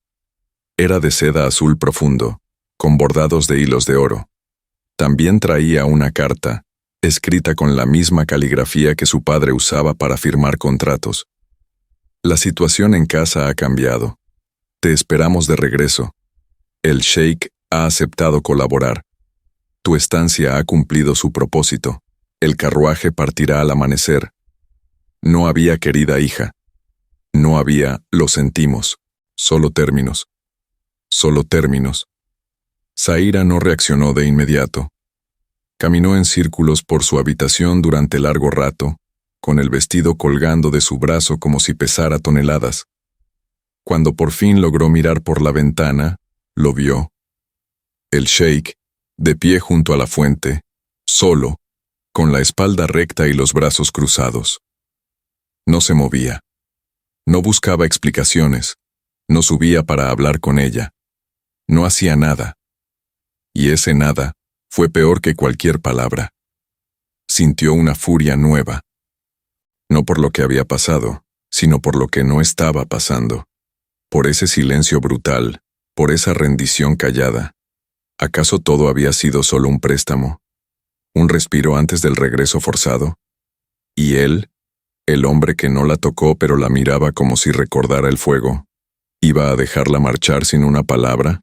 Era de seda azul profundo, con bordados de hilos de oro. También traía una carta, escrita con la misma caligrafía que su padre usaba para firmar contratos. La situación en casa ha cambiado. Te esperamos de regreso. El sheik ha aceptado colaborar. Tu estancia ha cumplido su propósito. El carruaje partirá al amanecer. No había querida hija. No había, lo sentimos. Solo términos. Solo términos. Zaira no reaccionó de inmediato. Caminó en círculos por su habitación durante largo rato, con el vestido colgando de su brazo como si pesara toneladas. Cuando por fin logró mirar por la ventana, lo vio. El sheik, de pie junto a la fuente, solo, con la espalda recta y los brazos cruzados. No se movía. No buscaba explicaciones. No subía para hablar con ella. No hacía nada. Y ese nada fue peor que cualquier palabra. Sintió una furia nueva. No por lo que había pasado, sino por lo que no estaba pasando. Por ese silencio brutal, por esa rendición callada. ¿Acaso todo había sido solo un préstamo? ¿Un respiro antes del regreso forzado? ¿Y él, el hombre que no la tocó pero la miraba como si recordara el fuego, iba a dejarla marchar sin una palabra?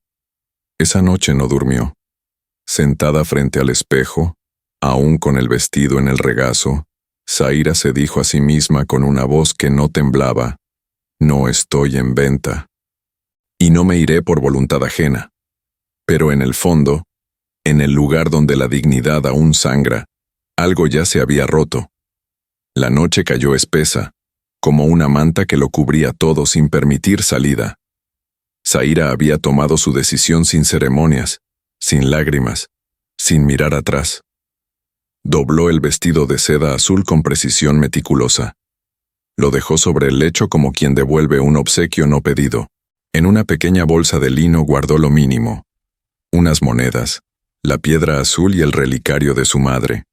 Esa noche no durmió. Sentada frente al espejo, aún con el vestido en el regazo, Zaira se dijo a sí misma con una voz que no temblaba: no estoy en venta. Y no me iré por voluntad ajena. Pero en el fondo, en el lugar donde la dignidad aún sangra, algo ya se había roto. La noche cayó espesa, como una manta que lo cubría todo sin permitir salida. Zaira había tomado su decisión sin ceremonias, sin lágrimas, sin mirar atrás. Dobló el vestido de seda azul con precisión meticulosa. Lo dejó sobre el lecho como quien devuelve un obsequio no pedido. En una pequeña bolsa de lino guardó lo mínimo: unas monedas, la piedra azul y el relicario de su madre.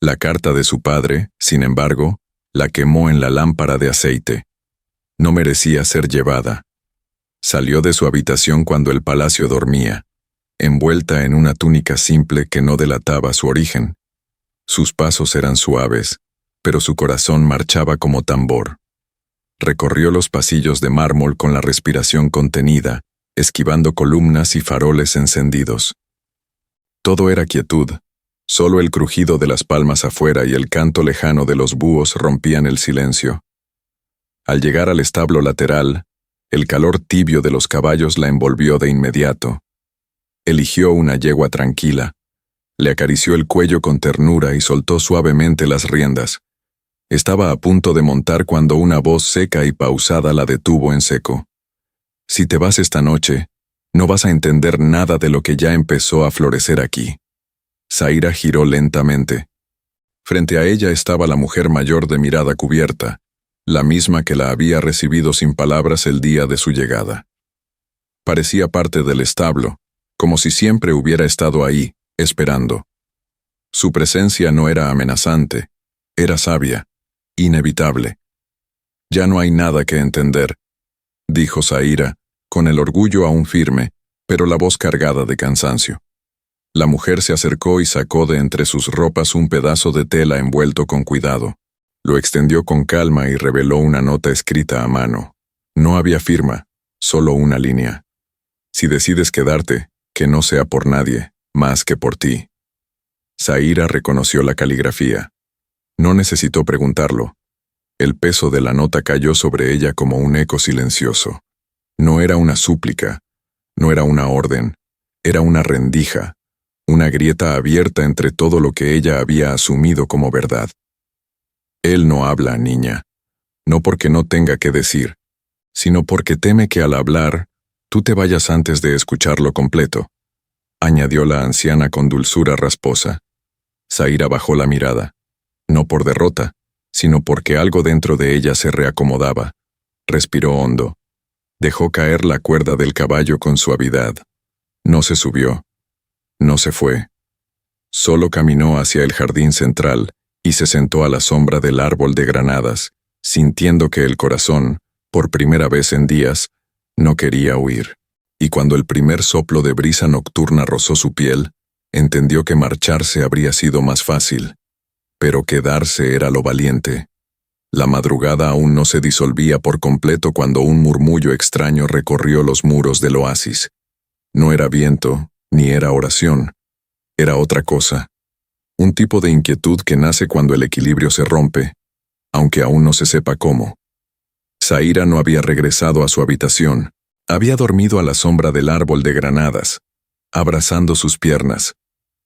La carta de su padre, sin embargo, la quemó en la lámpara de aceite. No merecía ser llevada. Salió de su habitación cuando el palacio dormía, envuelta en una túnica simple que no delataba su origen. Sus pasos eran suaves, pero su corazón marchaba como tambor. Recorrió los pasillos de mármol con la respiración contenida, esquivando columnas y faroles encendidos. Todo era quietud. Solo el crujido de las palmas afuera y el canto lejano de los búhos rompían el silencio. Al llegar al establo lateral, el calor tibio de los caballos la envolvió de inmediato. Eligió una yegua tranquila. Le acarició el cuello con ternura y soltó suavemente las riendas. Estaba a punto de montar cuando una voz seca y pausada la detuvo en seco. Si te vas esta noche, no vas a entender nada de lo que ya empezó a florecer aquí. Zaira giró lentamente. Frente a ella estaba la mujer mayor de mirada cubierta, la misma que la había recibido sin palabras el día de su llegada. Parecía parte del establo, como si siempre hubiera estado ahí, esperando. Su presencia no era amenazante, era sabia, inevitable. Ya no hay nada que entender, dijo Zaira, con el orgullo aún firme, pero la voz cargada de cansancio. La mujer se acercó y sacó de entre sus ropas un pedazo de tela envuelto con cuidado. Lo extendió con calma y reveló una nota escrita a mano. No había firma, solo una línea. Si decides quedarte, que no sea por nadie, más que por ti. Zaira reconoció la caligrafía. No necesitó preguntarlo. El peso de la nota cayó sobre ella como un eco silencioso. No era una súplica, no era una orden, era una rendija, una grieta abierta entre todo lo que ella había asumido como verdad. Él no habla, niña, no porque no tenga que decir, sino porque teme que al hablar, tú te vayas antes de escucharlo completo, añadió la anciana con dulzura rasposa. Zaira bajó la mirada, no por derrota, sino porque algo dentro de ella se reacomodaba. Respiró hondo. Dejó caer la cuerda del caballo con suavidad. No se subió. No se fue. Solo caminó hacia el jardín central y se sentó a la sombra del árbol de granadas, sintiendo que el corazón, por primera vez en días, no quería huir. Y cuando el primer soplo de brisa nocturna rozó su piel, entendió que marcharse habría sido más fácil. Pero quedarse era lo valiente. La madrugada aún no se disolvía por completo cuando un murmullo extraño recorrió los muros del oasis. No era viento, ni era oración. Era otra cosa. Un tipo de inquietud que nace cuando el equilibrio se rompe, aunque aún no se sepa cómo. Zaira no había regresado a su habitación. Había dormido a la sombra del árbol de granadas, abrazando sus piernas,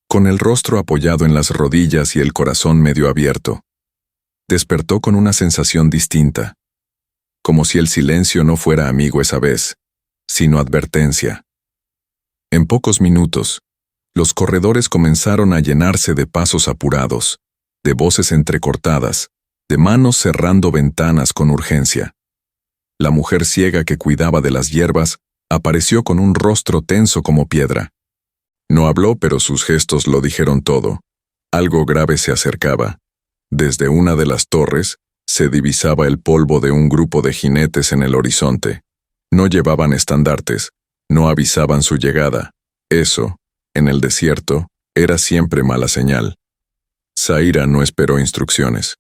con el rostro apoyado en las rodillas y el corazón medio abierto. Despertó con una sensación distinta, como si el silencio no fuera amigo esa vez, sino advertencia. En pocos minutos, los corredores comenzaron a llenarse de pasos apurados, de voces entrecortadas, de manos cerrando ventanas con urgencia. La mujer ciega que cuidaba de las hierbas apareció con un rostro tenso como piedra. No habló, pero sus gestos lo dijeron todo. Algo grave se acercaba. Desde una de las torres, se divisaba el polvo de un grupo de jinetes en el horizonte. No llevaban estandartes, no avisaban su llegada. Eso, en el desierto, era siempre mala señal. Zaira no esperó instrucciones.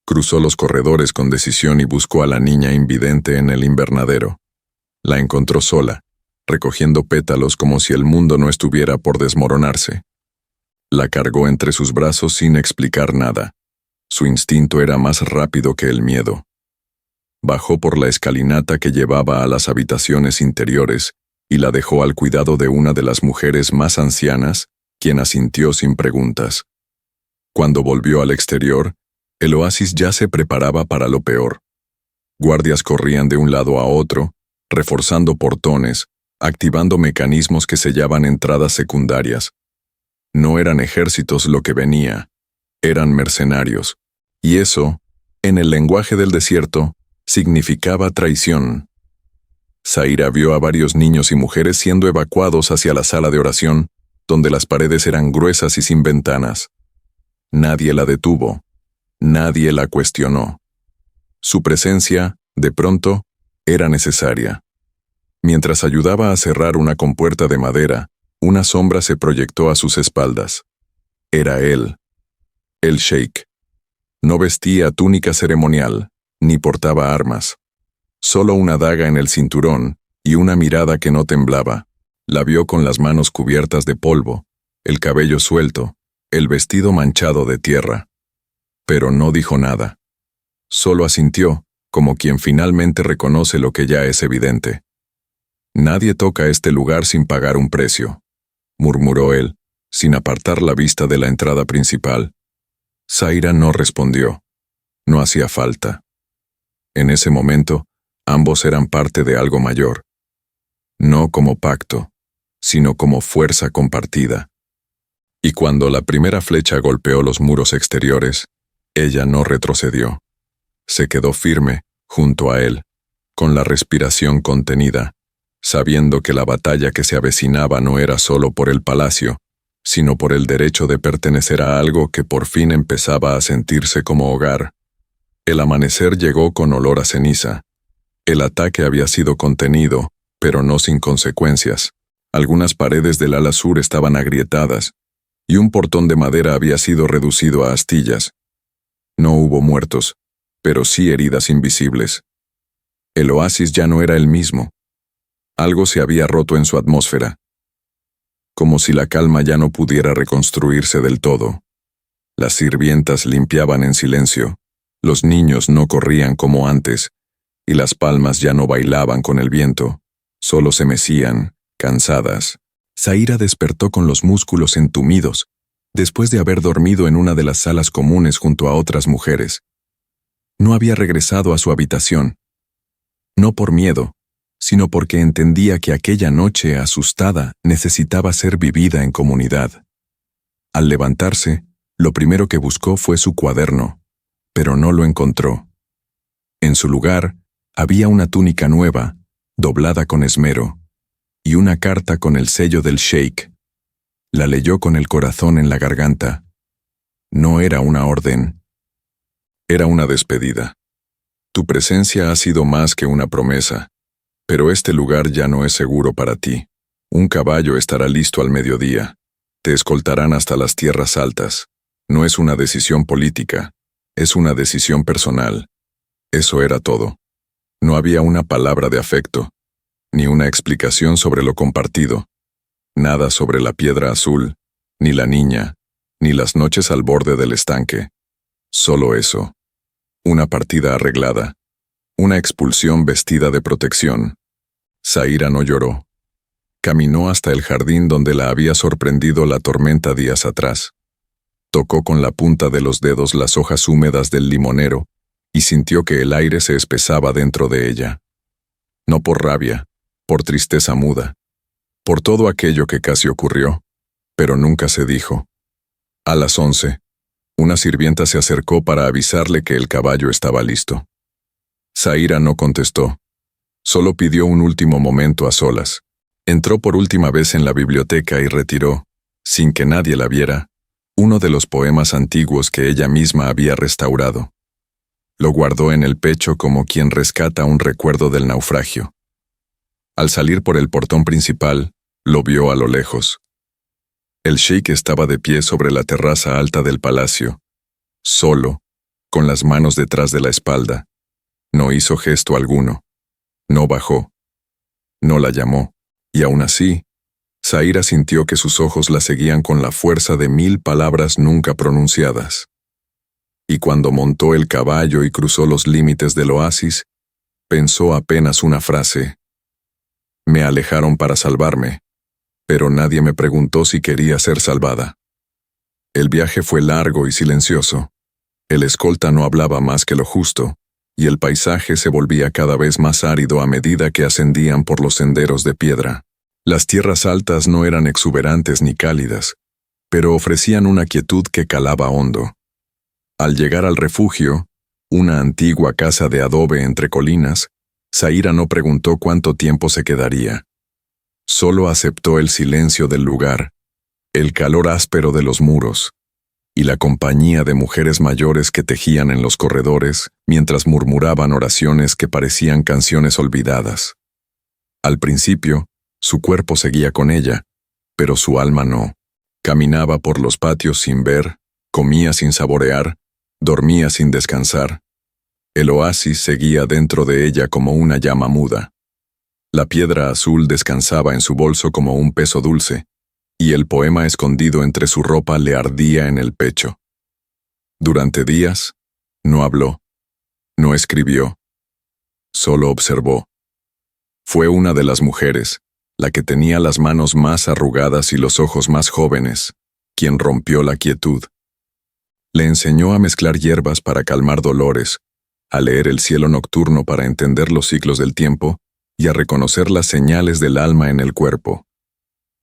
Cruzó los corredores con decisión y buscó a la niña invidente en el invernadero. La encontró sola, recogiendo pétalos como si el mundo no estuviera por desmoronarse. La cargó entre sus brazos sin explicar nada. Su instinto era más rápido que el miedo. Bajó por la escalinata que llevaba a las habitaciones interiores y la dejó al cuidado de una de las mujeres más ancianas, quien asintió sin preguntas. Cuando volvió al exterior, el oasis ya se preparaba para lo peor. Guardias corrían de un lado a otro, reforzando portones, activando mecanismos que sellaban entradas secundarias. No eran ejércitos lo que venía, eran mercenarios. Y eso, en el lenguaje del desierto, significaba traición. Zaira vio a varios niños y mujeres siendo evacuados hacia la sala de oración, donde las paredes eran gruesas y sin ventanas. Nadie la detuvo, nadie la cuestionó. Su presencia, de pronto, era necesaria. Mientras ayudaba a cerrar una compuerta de madera, una sombra se proyectó a sus espaldas. Era él, el sheik. No vestía túnica ceremonial, ni portaba armas. Solo una daga en el cinturón y una mirada que no temblaba. La vio con las manos cubiertas de polvo, el cabello suelto, el vestido manchado de tierra. Pero no dijo nada. Solo asintió, como quien finalmente reconoce lo que ya es evidente. «Nadie toca este lugar sin pagar un precio», murmuró él, sin apartar la vista de la entrada principal. Zaira no respondió. No hacía falta. En ese momento, ambos eran parte de algo mayor. No como pacto, sino como fuerza compartida. Y cuando la primera flecha golpeó los muros exteriores, ella no retrocedió. Se quedó firme, junto a él, con la respiración contenida, sabiendo que la batalla que se avecinaba no era solo por el palacio, sino por el derecho de pertenecer a algo que por fin empezaba a sentirse como hogar. El amanecer llegó con olor a ceniza. El ataque había sido contenido, pero no sin consecuencias. Algunas paredes del ala sur estaban agrietadas, y un portón de madera había sido reducido a astillas. No hubo muertos, pero sí heridas invisibles. El oasis ya no era el mismo. Algo se había roto en su atmósfera. Como si la calma ya no pudiera reconstruirse del todo. Las sirvientas limpiaban en silencio, los niños no corrían como antes, y las palmas ya no bailaban con el viento, solo se mecían, cansadas. Zaira despertó con los músculos entumidos, después de haber dormido en una de las salas comunes junto a otras mujeres. No había regresado a su habitación. No por miedo, sino porque entendía que aquella noche asustada necesitaba ser vivida en comunidad. Al levantarse, lo primero que buscó fue su cuaderno, pero no lo encontró. En su lugar, había una túnica nueva, doblada con esmero, y una carta con el sello del sheik. La leyó con el corazón en la garganta. No era una orden. Era una despedida. Tu presencia ha sido más que una promesa, pero este lugar ya no es seguro para ti. Un caballo estará listo al mediodía. Te escoltarán hasta las tierras altas. No es una decisión política, es una decisión personal. Eso era todo. No había una palabra de afecto, ni una explicación sobre lo compartido. Nada sobre la piedra azul, ni la niña, ni las noches al borde del estanque. Solo eso. Una partida arreglada. Una expulsión vestida de protección. Zaira no lloró. Caminó hasta el jardín donde la había sorprendido la tormenta días atrás. Tocó con la punta de los dedos las hojas húmedas del limonero y sintió que el aire se espesaba dentro de ella. No por rabia, por tristeza muda, por todo aquello que casi ocurrió, pero nunca se dijo. A las 11, una sirvienta se acercó para avisarle que el caballo estaba listo. Zaira no contestó. Solo pidió un último momento a solas. Entró por última vez en la biblioteca y retiró, sin que nadie la viera, uno de los poemas antiguos que ella misma había restaurado. Lo guardó en el pecho como quien rescata un recuerdo del naufragio. Al salir por el portón principal, lo vio a lo lejos. El sheik estaba de pie sobre la terraza alta del palacio, solo, con las manos detrás de la espalda. No hizo gesto alguno. No bajó. No la llamó. Y aún así, Zaira sintió que sus ojos la seguían con la fuerza de 1000 palabras nunca pronunciadas. Y cuando montó el caballo y cruzó los límites del oasis, pensó apenas una frase. Me alejaron para salvarme, pero nadie me preguntó si quería ser salvada. El viaje fue largo y silencioso. El escolta no hablaba más que lo justo, y el paisaje se volvía cada vez más árido a medida que ascendían por los senderos de piedra. Las tierras altas no eran exuberantes ni cálidas, pero ofrecían una quietud que calaba hondo. Al llegar al refugio, una antigua casa de adobe entre colinas, Zaira no preguntó cuánto tiempo se quedaría. Solo aceptó el silencio del lugar, el calor áspero de los muros, y la compañía de mujeres mayores que tejían en los corredores mientras murmuraban oraciones que parecían canciones olvidadas. Al principio, su cuerpo seguía con ella, pero su alma no. Caminaba por los patios sin ver, comía sin saborear, dormía sin descansar. El oasis seguía dentro de ella como una llama muda. La piedra azul descansaba en su bolso como un peso dulce, y el poema escondido entre su ropa le ardía en el pecho. Durante días, no habló, no escribió, solo observó. Fue una de las mujeres, la que tenía las manos más arrugadas y los ojos más jóvenes, quien rompió la quietud. Le enseñó a mezclar hierbas para calmar dolores, a leer el cielo nocturno para entender los ciclos del tiempo y a reconocer las señales del alma en el cuerpo.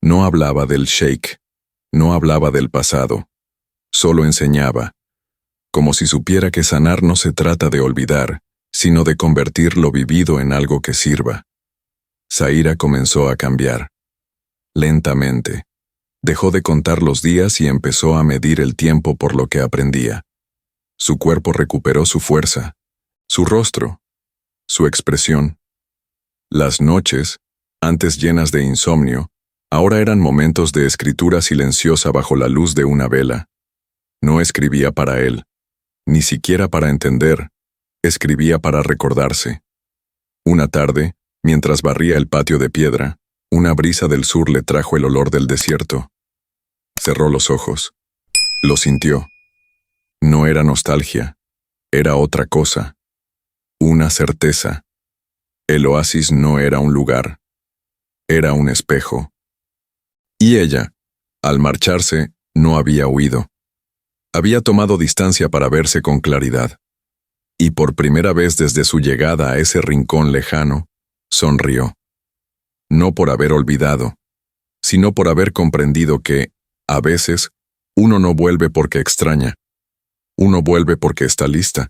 No hablaba del sheik, no hablaba del pasado, solo enseñaba, como si supiera que sanar no se trata de olvidar, sino de convertir lo vivido en algo que sirva. Zaira comenzó a cambiar. Lentamente. Dejó de contar los días y empezó a medir el tiempo por lo que aprendía. Su cuerpo recuperó su fuerza, su rostro, su expresión. Las noches, antes llenas de insomnio, Ahora eran momentos de escritura silenciosa bajo la luz de una vela. No escribía para él, ni siquiera para entender, escribía para recordarse. Una tarde, mientras barría el patio de piedra, una brisa del sur le trajo el olor del desierto. Cerró los ojos. Lo sintió. No era nostalgia, era otra cosa. Una certeza. El oasis no era un lugar, era un espejo. Y ella, al marcharse, no había huido. Había tomado distancia para verse con claridad. Y por primera vez desde su llegada a ese rincón lejano, sonrió. No por haber olvidado, sino por haber comprendido que, a veces, uno no vuelve porque extraña. Uno vuelve porque está lista.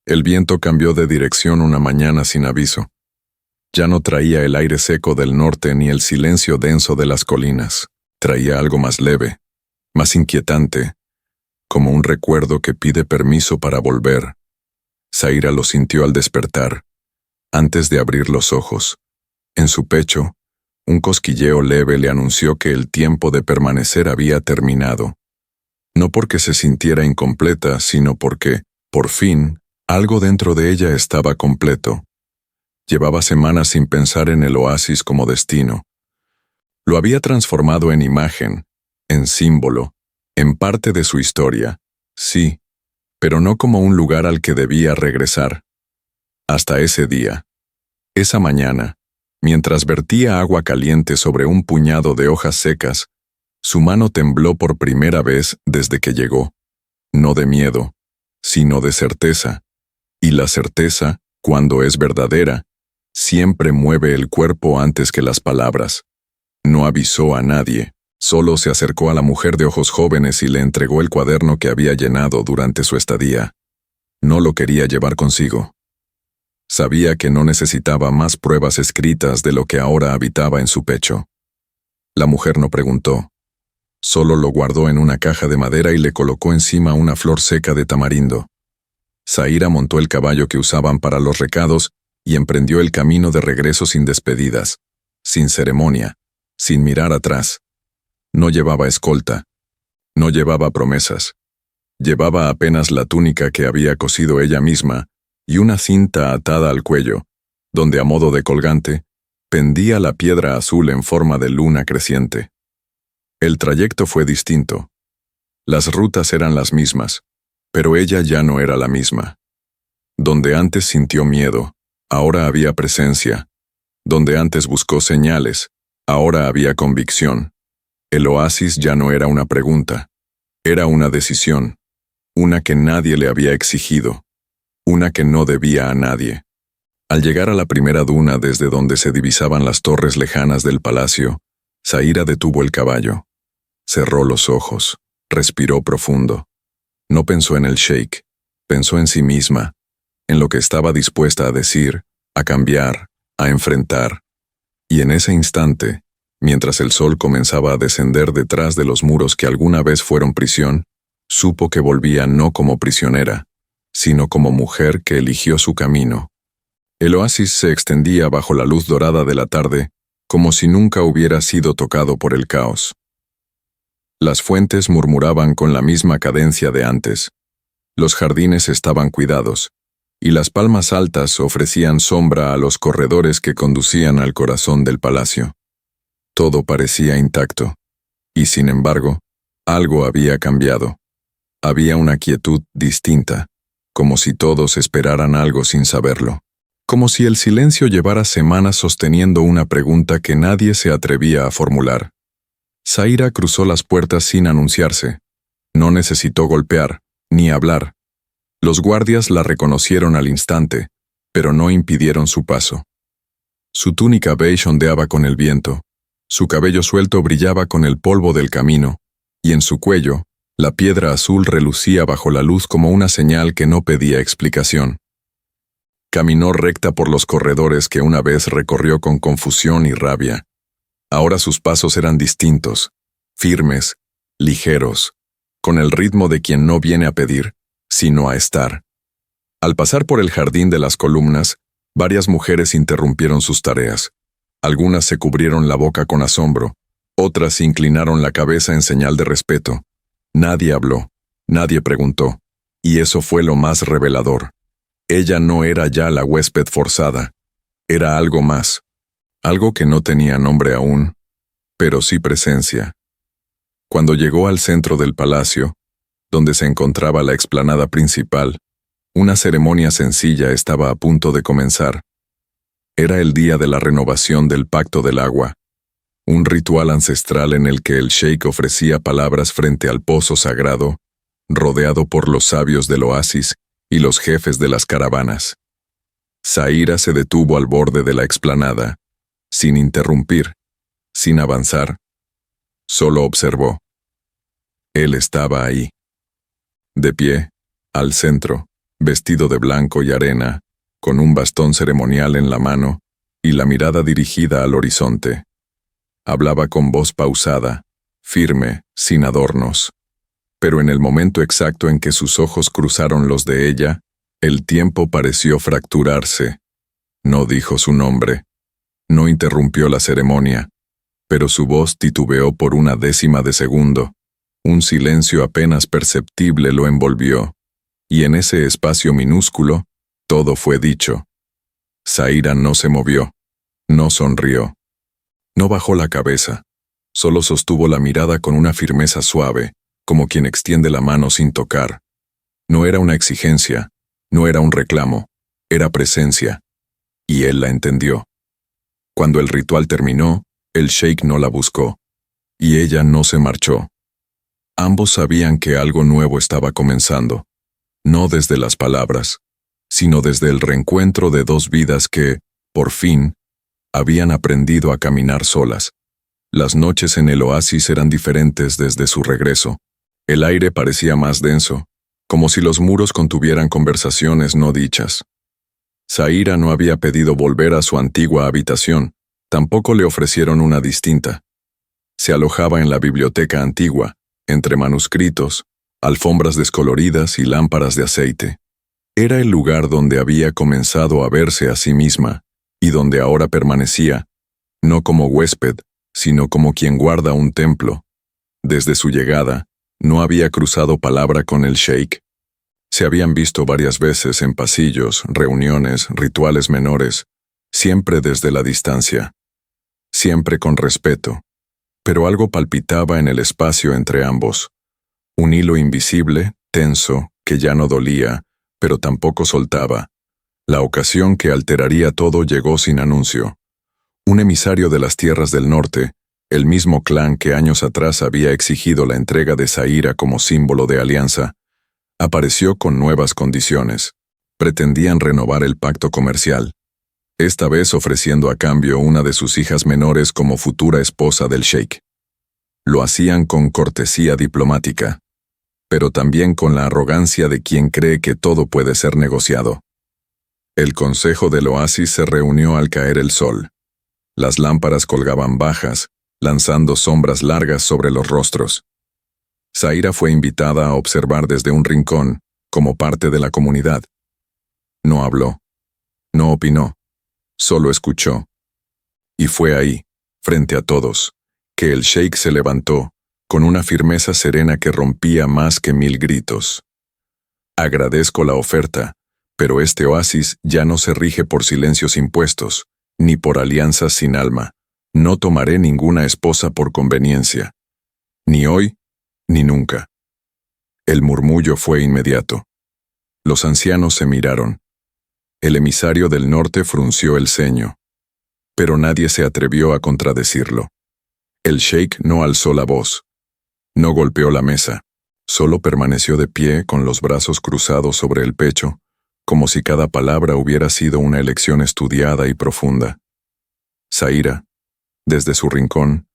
El viento cambió de dirección una mañana sin aviso. Ya no traía el aire seco del norte ni el silencio denso de las colinas. Traía algo más leve, más inquietante, como un recuerdo que pide permiso para volver. Zaira lo sintió al despertar, antes de abrir los ojos. En su pecho, un cosquilleo leve le anunció que el tiempo de permanecer había terminado. No porque se sintiera incompleta, sino porque, por fin, algo dentro de ella estaba completo. Llevaba semanas sin pensar en el oasis como destino. Lo había transformado en imagen, en símbolo, en parte de su historia, sí, pero no como un lugar al que debía regresar. Hasta ese día, esa mañana, mientras vertía agua caliente sobre un puñado de hojas secas, su mano tembló por primera vez desde que llegó, no de miedo, sino de certeza, y la certeza, cuando es verdadera, siempre mueve el cuerpo antes que las palabras. No avisó a nadie, solo se acercó a la mujer de ojos jóvenes y le entregó el cuaderno que había llenado durante su estadía. No lo quería llevar consigo. Sabía que no necesitaba más pruebas escritas de lo que ahora habitaba en su pecho. La mujer no preguntó. Solo lo guardó en una caja de madera y le colocó encima una flor seca de tamarindo. Zaira montó el caballo que usaban para los recados y emprendió el camino de regreso sin despedidas, sin ceremonia, sin mirar atrás. No llevaba escolta, no llevaba promesas. Llevaba apenas la túnica que había cosido ella misma y una cinta atada al cuello, donde a modo de colgante, pendía la piedra azul en forma de luna creciente. El trayecto fue distinto. Las rutas eran las mismas, pero ella ya no era la misma. Donde antes sintió miedo, ahora había presencia. Donde antes buscó señales, ahora había convicción. El oasis ya no era una pregunta, era una decisión, una que nadie le había exigido, una que no debía a nadie. Al llegar a la primera duna desde donde se divisaban las torres lejanas del palacio, Zaira detuvo el caballo. Cerró los ojos, respiró profundo. No pensó en el sheik, pensó en sí misma, en lo que estaba dispuesta a decir, a cambiar, a enfrentar. Y en ese instante, mientras el sol comenzaba a descender detrás de los muros que alguna vez fueron prisión, supo que volvía no como prisionera, sino como mujer que eligió su camino. El oasis se extendía bajo la luz dorada de la tarde, como si nunca hubiera sido tocado por el caos. Las fuentes murmuraban con la misma cadencia de antes. Los jardines estaban cuidados, y las palmas altas ofrecían sombra a los corredores que conducían al corazón del palacio. Todo parecía intacto, y sin embargo, algo había cambiado. Había una quietud distinta, como si todos esperaran algo sin saberlo. Como si el silencio llevara semanas sosteniendo una pregunta que nadie se atrevía a formular. Zaira cruzó las puertas sin anunciarse. No necesitó golpear, ni hablar. Los guardias la reconocieron al instante, pero no impidieron su paso. Su túnica beige ondeaba con el viento, su cabello suelto brillaba con el polvo del camino, y en su cuello, la piedra azul relucía bajo la luz como una señal que no pedía explicación. Caminó recta por los corredores que una vez recorrió con confusión y rabia. Ahora sus pasos eran distintos, firmes, ligeros, con el ritmo de quien no viene a pedir, sino a estar. Al pasar por el jardín de las columnas, varias mujeres interrumpieron sus tareas. Algunas se cubrieron la boca con asombro, Otras inclinaron la cabeza en señal de respeto. Nadie habló, nadie preguntó, y eso fue lo más revelador. Ella no era ya la huésped forzada, era algo más, algo que no tenía nombre aún, pero sí presencia. Cuando llegó al centro del palacio, donde se encontraba la explanada principal, una ceremonia sencilla estaba a punto de comenzar. Era el día de la renovación del Pacto del Agua, un ritual ancestral en el que el sheik ofrecía palabras frente al pozo sagrado, rodeado por los sabios del oasis y los jefes de las caravanas. Zaira se detuvo al borde de la explanada, sin interrumpir, sin avanzar. Solo observó. Él estaba ahí. De pie, al centro, vestido de blanco y arena, con un bastón ceremonial en la mano y la mirada dirigida al horizonte. Hablaba con voz pausada, firme, sin adornos. Pero en el momento exacto en que sus ojos cruzaron los de ella, el tiempo pareció fracturarse. No dijo su nombre. No interrumpió la ceremonia, pero su voz titubeó por una décima de segundo. Un silencio apenas perceptible lo envolvió, y en ese espacio minúsculo, todo fue dicho. Zaira no se movió, no sonrió, no bajó la cabeza, solo sostuvo la mirada con una firmeza suave, como quien extiende la mano sin tocar. No era una exigencia, no era un reclamo, era presencia, y él la entendió. Cuando el ritual terminó, el sheik no la buscó, y ella no se marchó. Ambos sabían que algo nuevo estaba comenzando, no desde las palabras, sino desde el reencuentro de dos vidas que, por fin, habían aprendido a caminar solas. Las noches en el oasis eran diferentes desde su regreso. El aire parecía más denso, como si los muros contuvieran conversaciones no dichas. Zaira no había pedido volver a su antigua habitación, tampoco le ofrecieron una distinta. Se alojaba en la biblioteca antigua, entre manuscritos, alfombras descoloridas y lámparas de aceite. Era el lugar donde había comenzado a verse a sí misma, y donde ahora permanecía, no como huésped, sino como quien guarda un templo. Desde su llegada, no había cruzado palabra con el sheik. Se habían visto varias veces en pasillos, reuniones, rituales menores, siempre desde la distancia, siempre con respeto, pero algo palpitaba en el espacio entre ambos. Un hilo invisible, tenso, que ya no dolía, pero tampoco soltaba. La ocasión que alteraría todo llegó sin anuncio. Un emisario de las tierras del norte, el mismo clan que años atrás había exigido la entrega de Zaira como símbolo de alianza, apareció con nuevas condiciones. Pretendían renovar el pacto comercial, esta vez ofreciendo a cambio una de sus hijas menores como futura esposa del sheik. Lo hacían con cortesía diplomática, pero también con la arrogancia de quien cree que todo puede ser negociado. El consejo del oasis se reunió al caer el sol. Las lámparas colgaban bajas, lanzando sombras largas sobre los rostros. Zaira fue invitada a observar desde un rincón, como parte de la comunidad. No habló, no opinó, solo escuchó. Y fue ahí, frente a todos, que el sheik se levantó, con una firmeza serena que rompía más que 1000 gritos. Agradezco la oferta, pero este oasis ya no se rige por silencios impuestos, ni por alianzas sin alma. No tomaré ninguna esposa por conveniencia. Ni hoy, ni nunca. El murmullo fue inmediato. Los ancianos se miraron. El emisario del norte frunció el ceño. Pero nadie se atrevió a contradecirlo. El sheik no alzó la voz. No golpeó la mesa. Solo permaneció de pie con los brazos cruzados sobre el pecho, como si cada palabra hubiera sido una elección estudiada y profunda. Zaira, desde su rincón,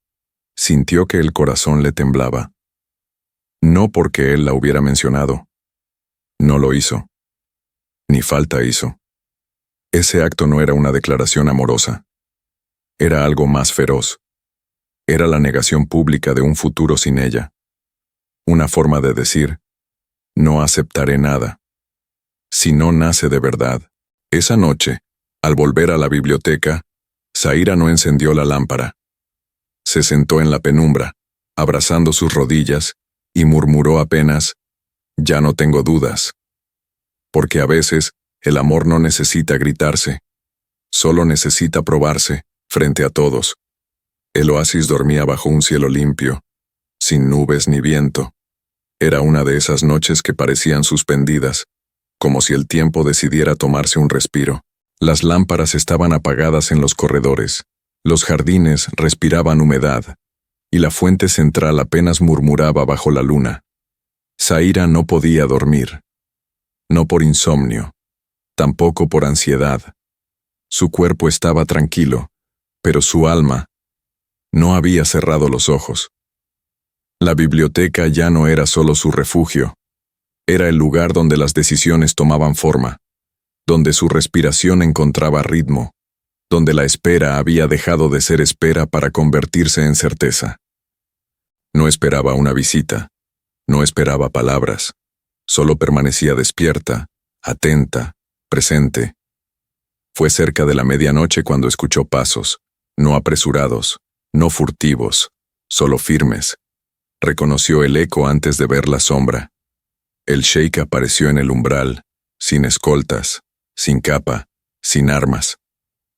sintió que el corazón le temblaba. No porque él la hubiera mencionado. No lo hizo. Ni falta hizo. Ese acto no era una declaración amorosa. Era algo más feroz. Era la negación pública de un futuro sin ella. Una forma de decir, no aceptaré nada. Si no nace de verdad. Esa noche, al volver a la biblioteca, Zaira no encendió la lámpara. Se sentó en la penumbra, abrazando sus rodillas, y murmuró apenas: «Ya no tengo dudas». Porque a veces, el amor no necesita gritarse, solo necesita probarse, frente a todos. El oasis dormía bajo un cielo limpio, sin nubes ni viento. Era una de esas noches que parecían suspendidas, como si el tiempo decidiera tomarse un respiro. Las lámparas estaban apagadas en los corredores, los jardines respiraban humedad, y la fuente central apenas murmuraba bajo la luna. Zaira no podía dormir. No por insomnio, tampoco por ansiedad. Su cuerpo estaba tranquilo, pero su alma no había cerrado los ojos. La biblioteca ya no era solo su refugio, era el lugar donde las decisiones tomaban forma, donde su respiración encontraba ritmo, donde la espera había dejado de ser espera para convertirse en certeza. No esperaba una visita, no esperaba palabras, solo permanecía despierta, atenta, presente. Fue cerca de la medianoche cuando escuchó pasos, no apresurados, no furtivos, solo firmes. Reconoció el eco antes de ver la sombra. El sheik apareció en el umbral, sin escoltas, sin capa, sin armas.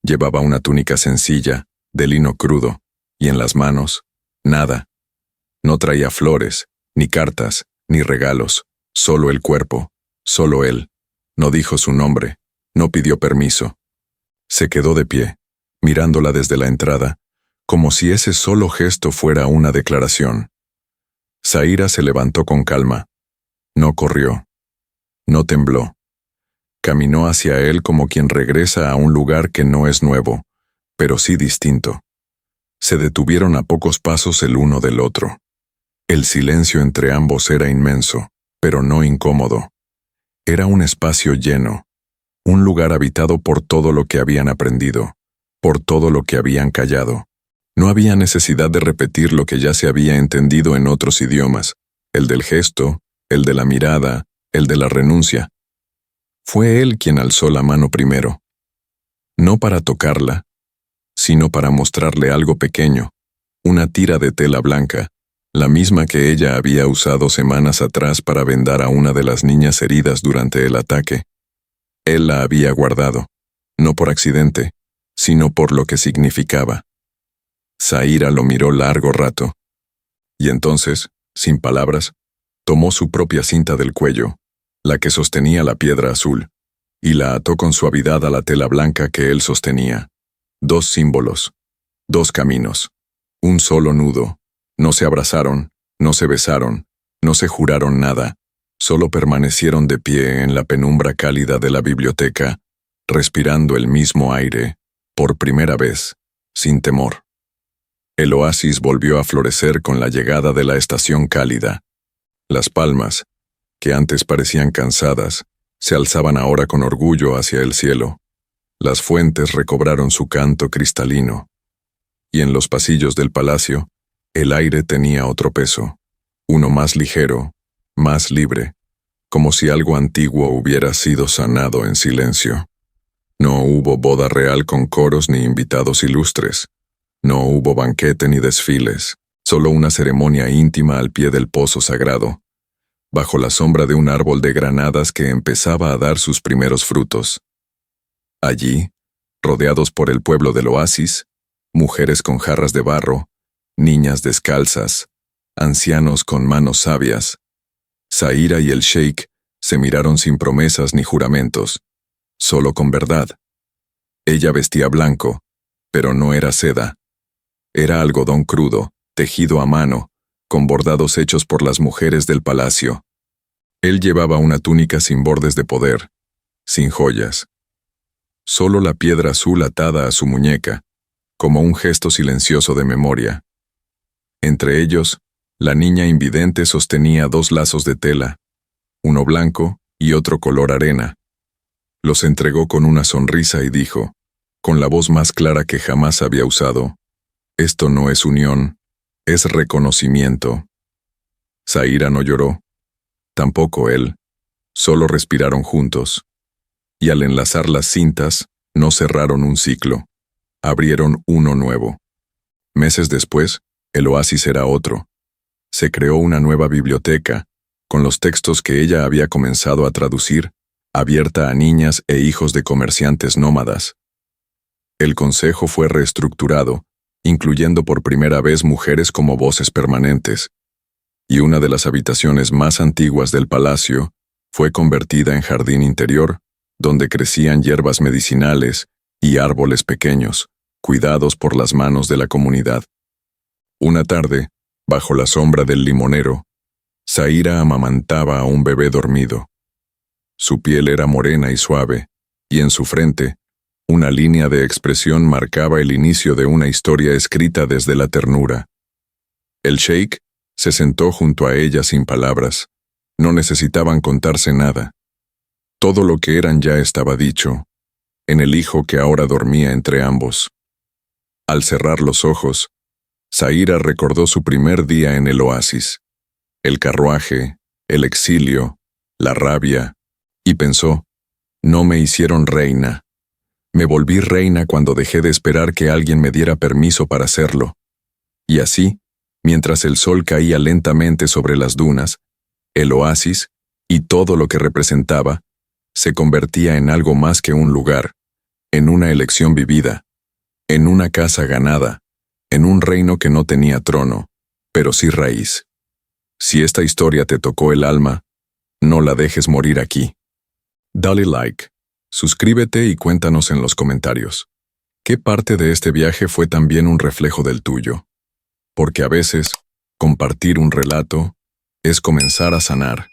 Llevaba una túnica sencilla, de lino crudo, y en las manos, nada. No traía flores, ni cartas, ni regalos, solo el cuerpo, solo él. No dijo su nombre, no pidió permiso. Se quedó de pie, mirándola desde la entrada, como si ese solo gesto fuera una declaración. Zaira se levantó con calma. No corrió. No tembló. Caminó hacia él como quien regresa a un lugar que no es nuevo, pero sí distinto. Se detuvieron a pocos pasos el uno del otro. El silencio entre ambos era inmenso, pero no incómodo. Era un espacio lleno, un lugar habitado por todo lo que habían aprendido, por todo lo que habían callado. No había necesidad de repetir lo que ya se había entendido en otros idiomas, el del gesto, el de la mirada, el de la renuncia. Fue él quien alzó la mano primero. No para tocarla, sino para mostrarle algo pequeño, una tira de tela blanca, la misma que ella había usado semanas atrás para vendar a una de las niñas heridas durante el ataque. Él la había guardado, no por accidente, sino por lo que significaba. Zaira lo miró largo rato. Y entonces, sin palabras, tomó su propia cinta del cuello, la que sostenía la piedra azul, y la ató con suavidad a la tela blanca que él sostenía. 2 símbolos, 2 caminos, un solo nudo. No se abrazaron, no se besaron, no se juraron nada, solo permanecieron de pie en la penumbra cálida de la biblioteca, respirando el mismo aire, por primera vez, sin temor. El oasis volvió a florecer con la llegada de la estación cálida. Las palmas, que antes parecían cansadas, se alzaban ahora con orgullo hacia el cielo. Las fuentes recobraron su canto cristalino. Y en los pasillos del palacio, el aire tenía otro peso, uno más ligero, más libre, como si algo antiguo hubiera sido sanado en silencio. No hubo boda real con coros ni invitados ilustres. No hubo banquete ni desfiles, solo una ceremonia íntima al pie del pozo sagrado, bajo la sombra de un árbol de granadas que empezaba a dar sus primeros frutos. Allí, rodeados por el pueblo del oasis, mujeres con jarras de barro, niñas descalzas, ancianos con manos sabias, Zaira y el sheik se miraron sin promesas ni juramentos, solo con verdad. Ella vestía blanco, pero no era seda. Era algodón crudo, tejido a mano, con bordados hechos por las mujeres del palacio. Él llevaba una túnica sin bordes de poder, sin joyas. Solo la piedra azul atada a su muñeca, como un gesto silencioso de memoria. Entre ellos, la niña invidente sostenía 2 lazos de tela, uno blanco y otro color arena. Los entregó con una sonrisa y dijo, con la voz más clara que jamás había usado: «Esto no es unión, es reconocimiento». Zaira no lloró, tampoco él, solo respiraron juntos. Y al enlazar las cintas, no cerraron un ciclo, abrieron uno nuevo. Meses después, el oasis era otro. Se creó una nueva biblioteca, con los textos que ella había comenzado a traducir, abierta a niñas e hijos de comerciantes nómadas. El consejo fue reestructurado, incluyendo por primera vez mujeres como voces permanentes, y una de las habitaciones más antiguas del palacio fue convertida en jardín interior, donde crecían hierbas medicinales y árboles pequeños, cuidados por las manos de la comunidad. Una tarde, bajo la sombra del limonero, Zaira amamantaba a un bebé dormido. Su piel era morena y suave, y en su frente, una línea de expresión marcaba el inicio de una historia escrita desde la ternura. El sheik se sentó junto a ella sin palabras. No necesitaban contarse nada. Todo lo que eran ya estaba dicho, en el hijo que ahora dormía entre ambos. Al cerrar los ojos, Zaira recordó su primer día en el oasis, el carruaje, el exilio, la rabia, y pensó, no me hicieron reina. Me volví reina cuando dejé de esperar que alguien me diera permiso para hacerlo. Y así, mientras el sol caía lentamente sobre las dunas, el oasis, y todo lo que representaba, se convertía en algo más que un lugar, en una elección vivida, en una casa ganada, en un reino que no tenía trono, pero sí raíz. Si esta historia te tocó el alma, no la dejes morir aquí. Dale like, suscríbete y cuéntanos en los comentarios. ¿Qué parte de este viaje fue también un reflejo del tuyo? Porque a veces, compartir un relato es comenzar a sanar.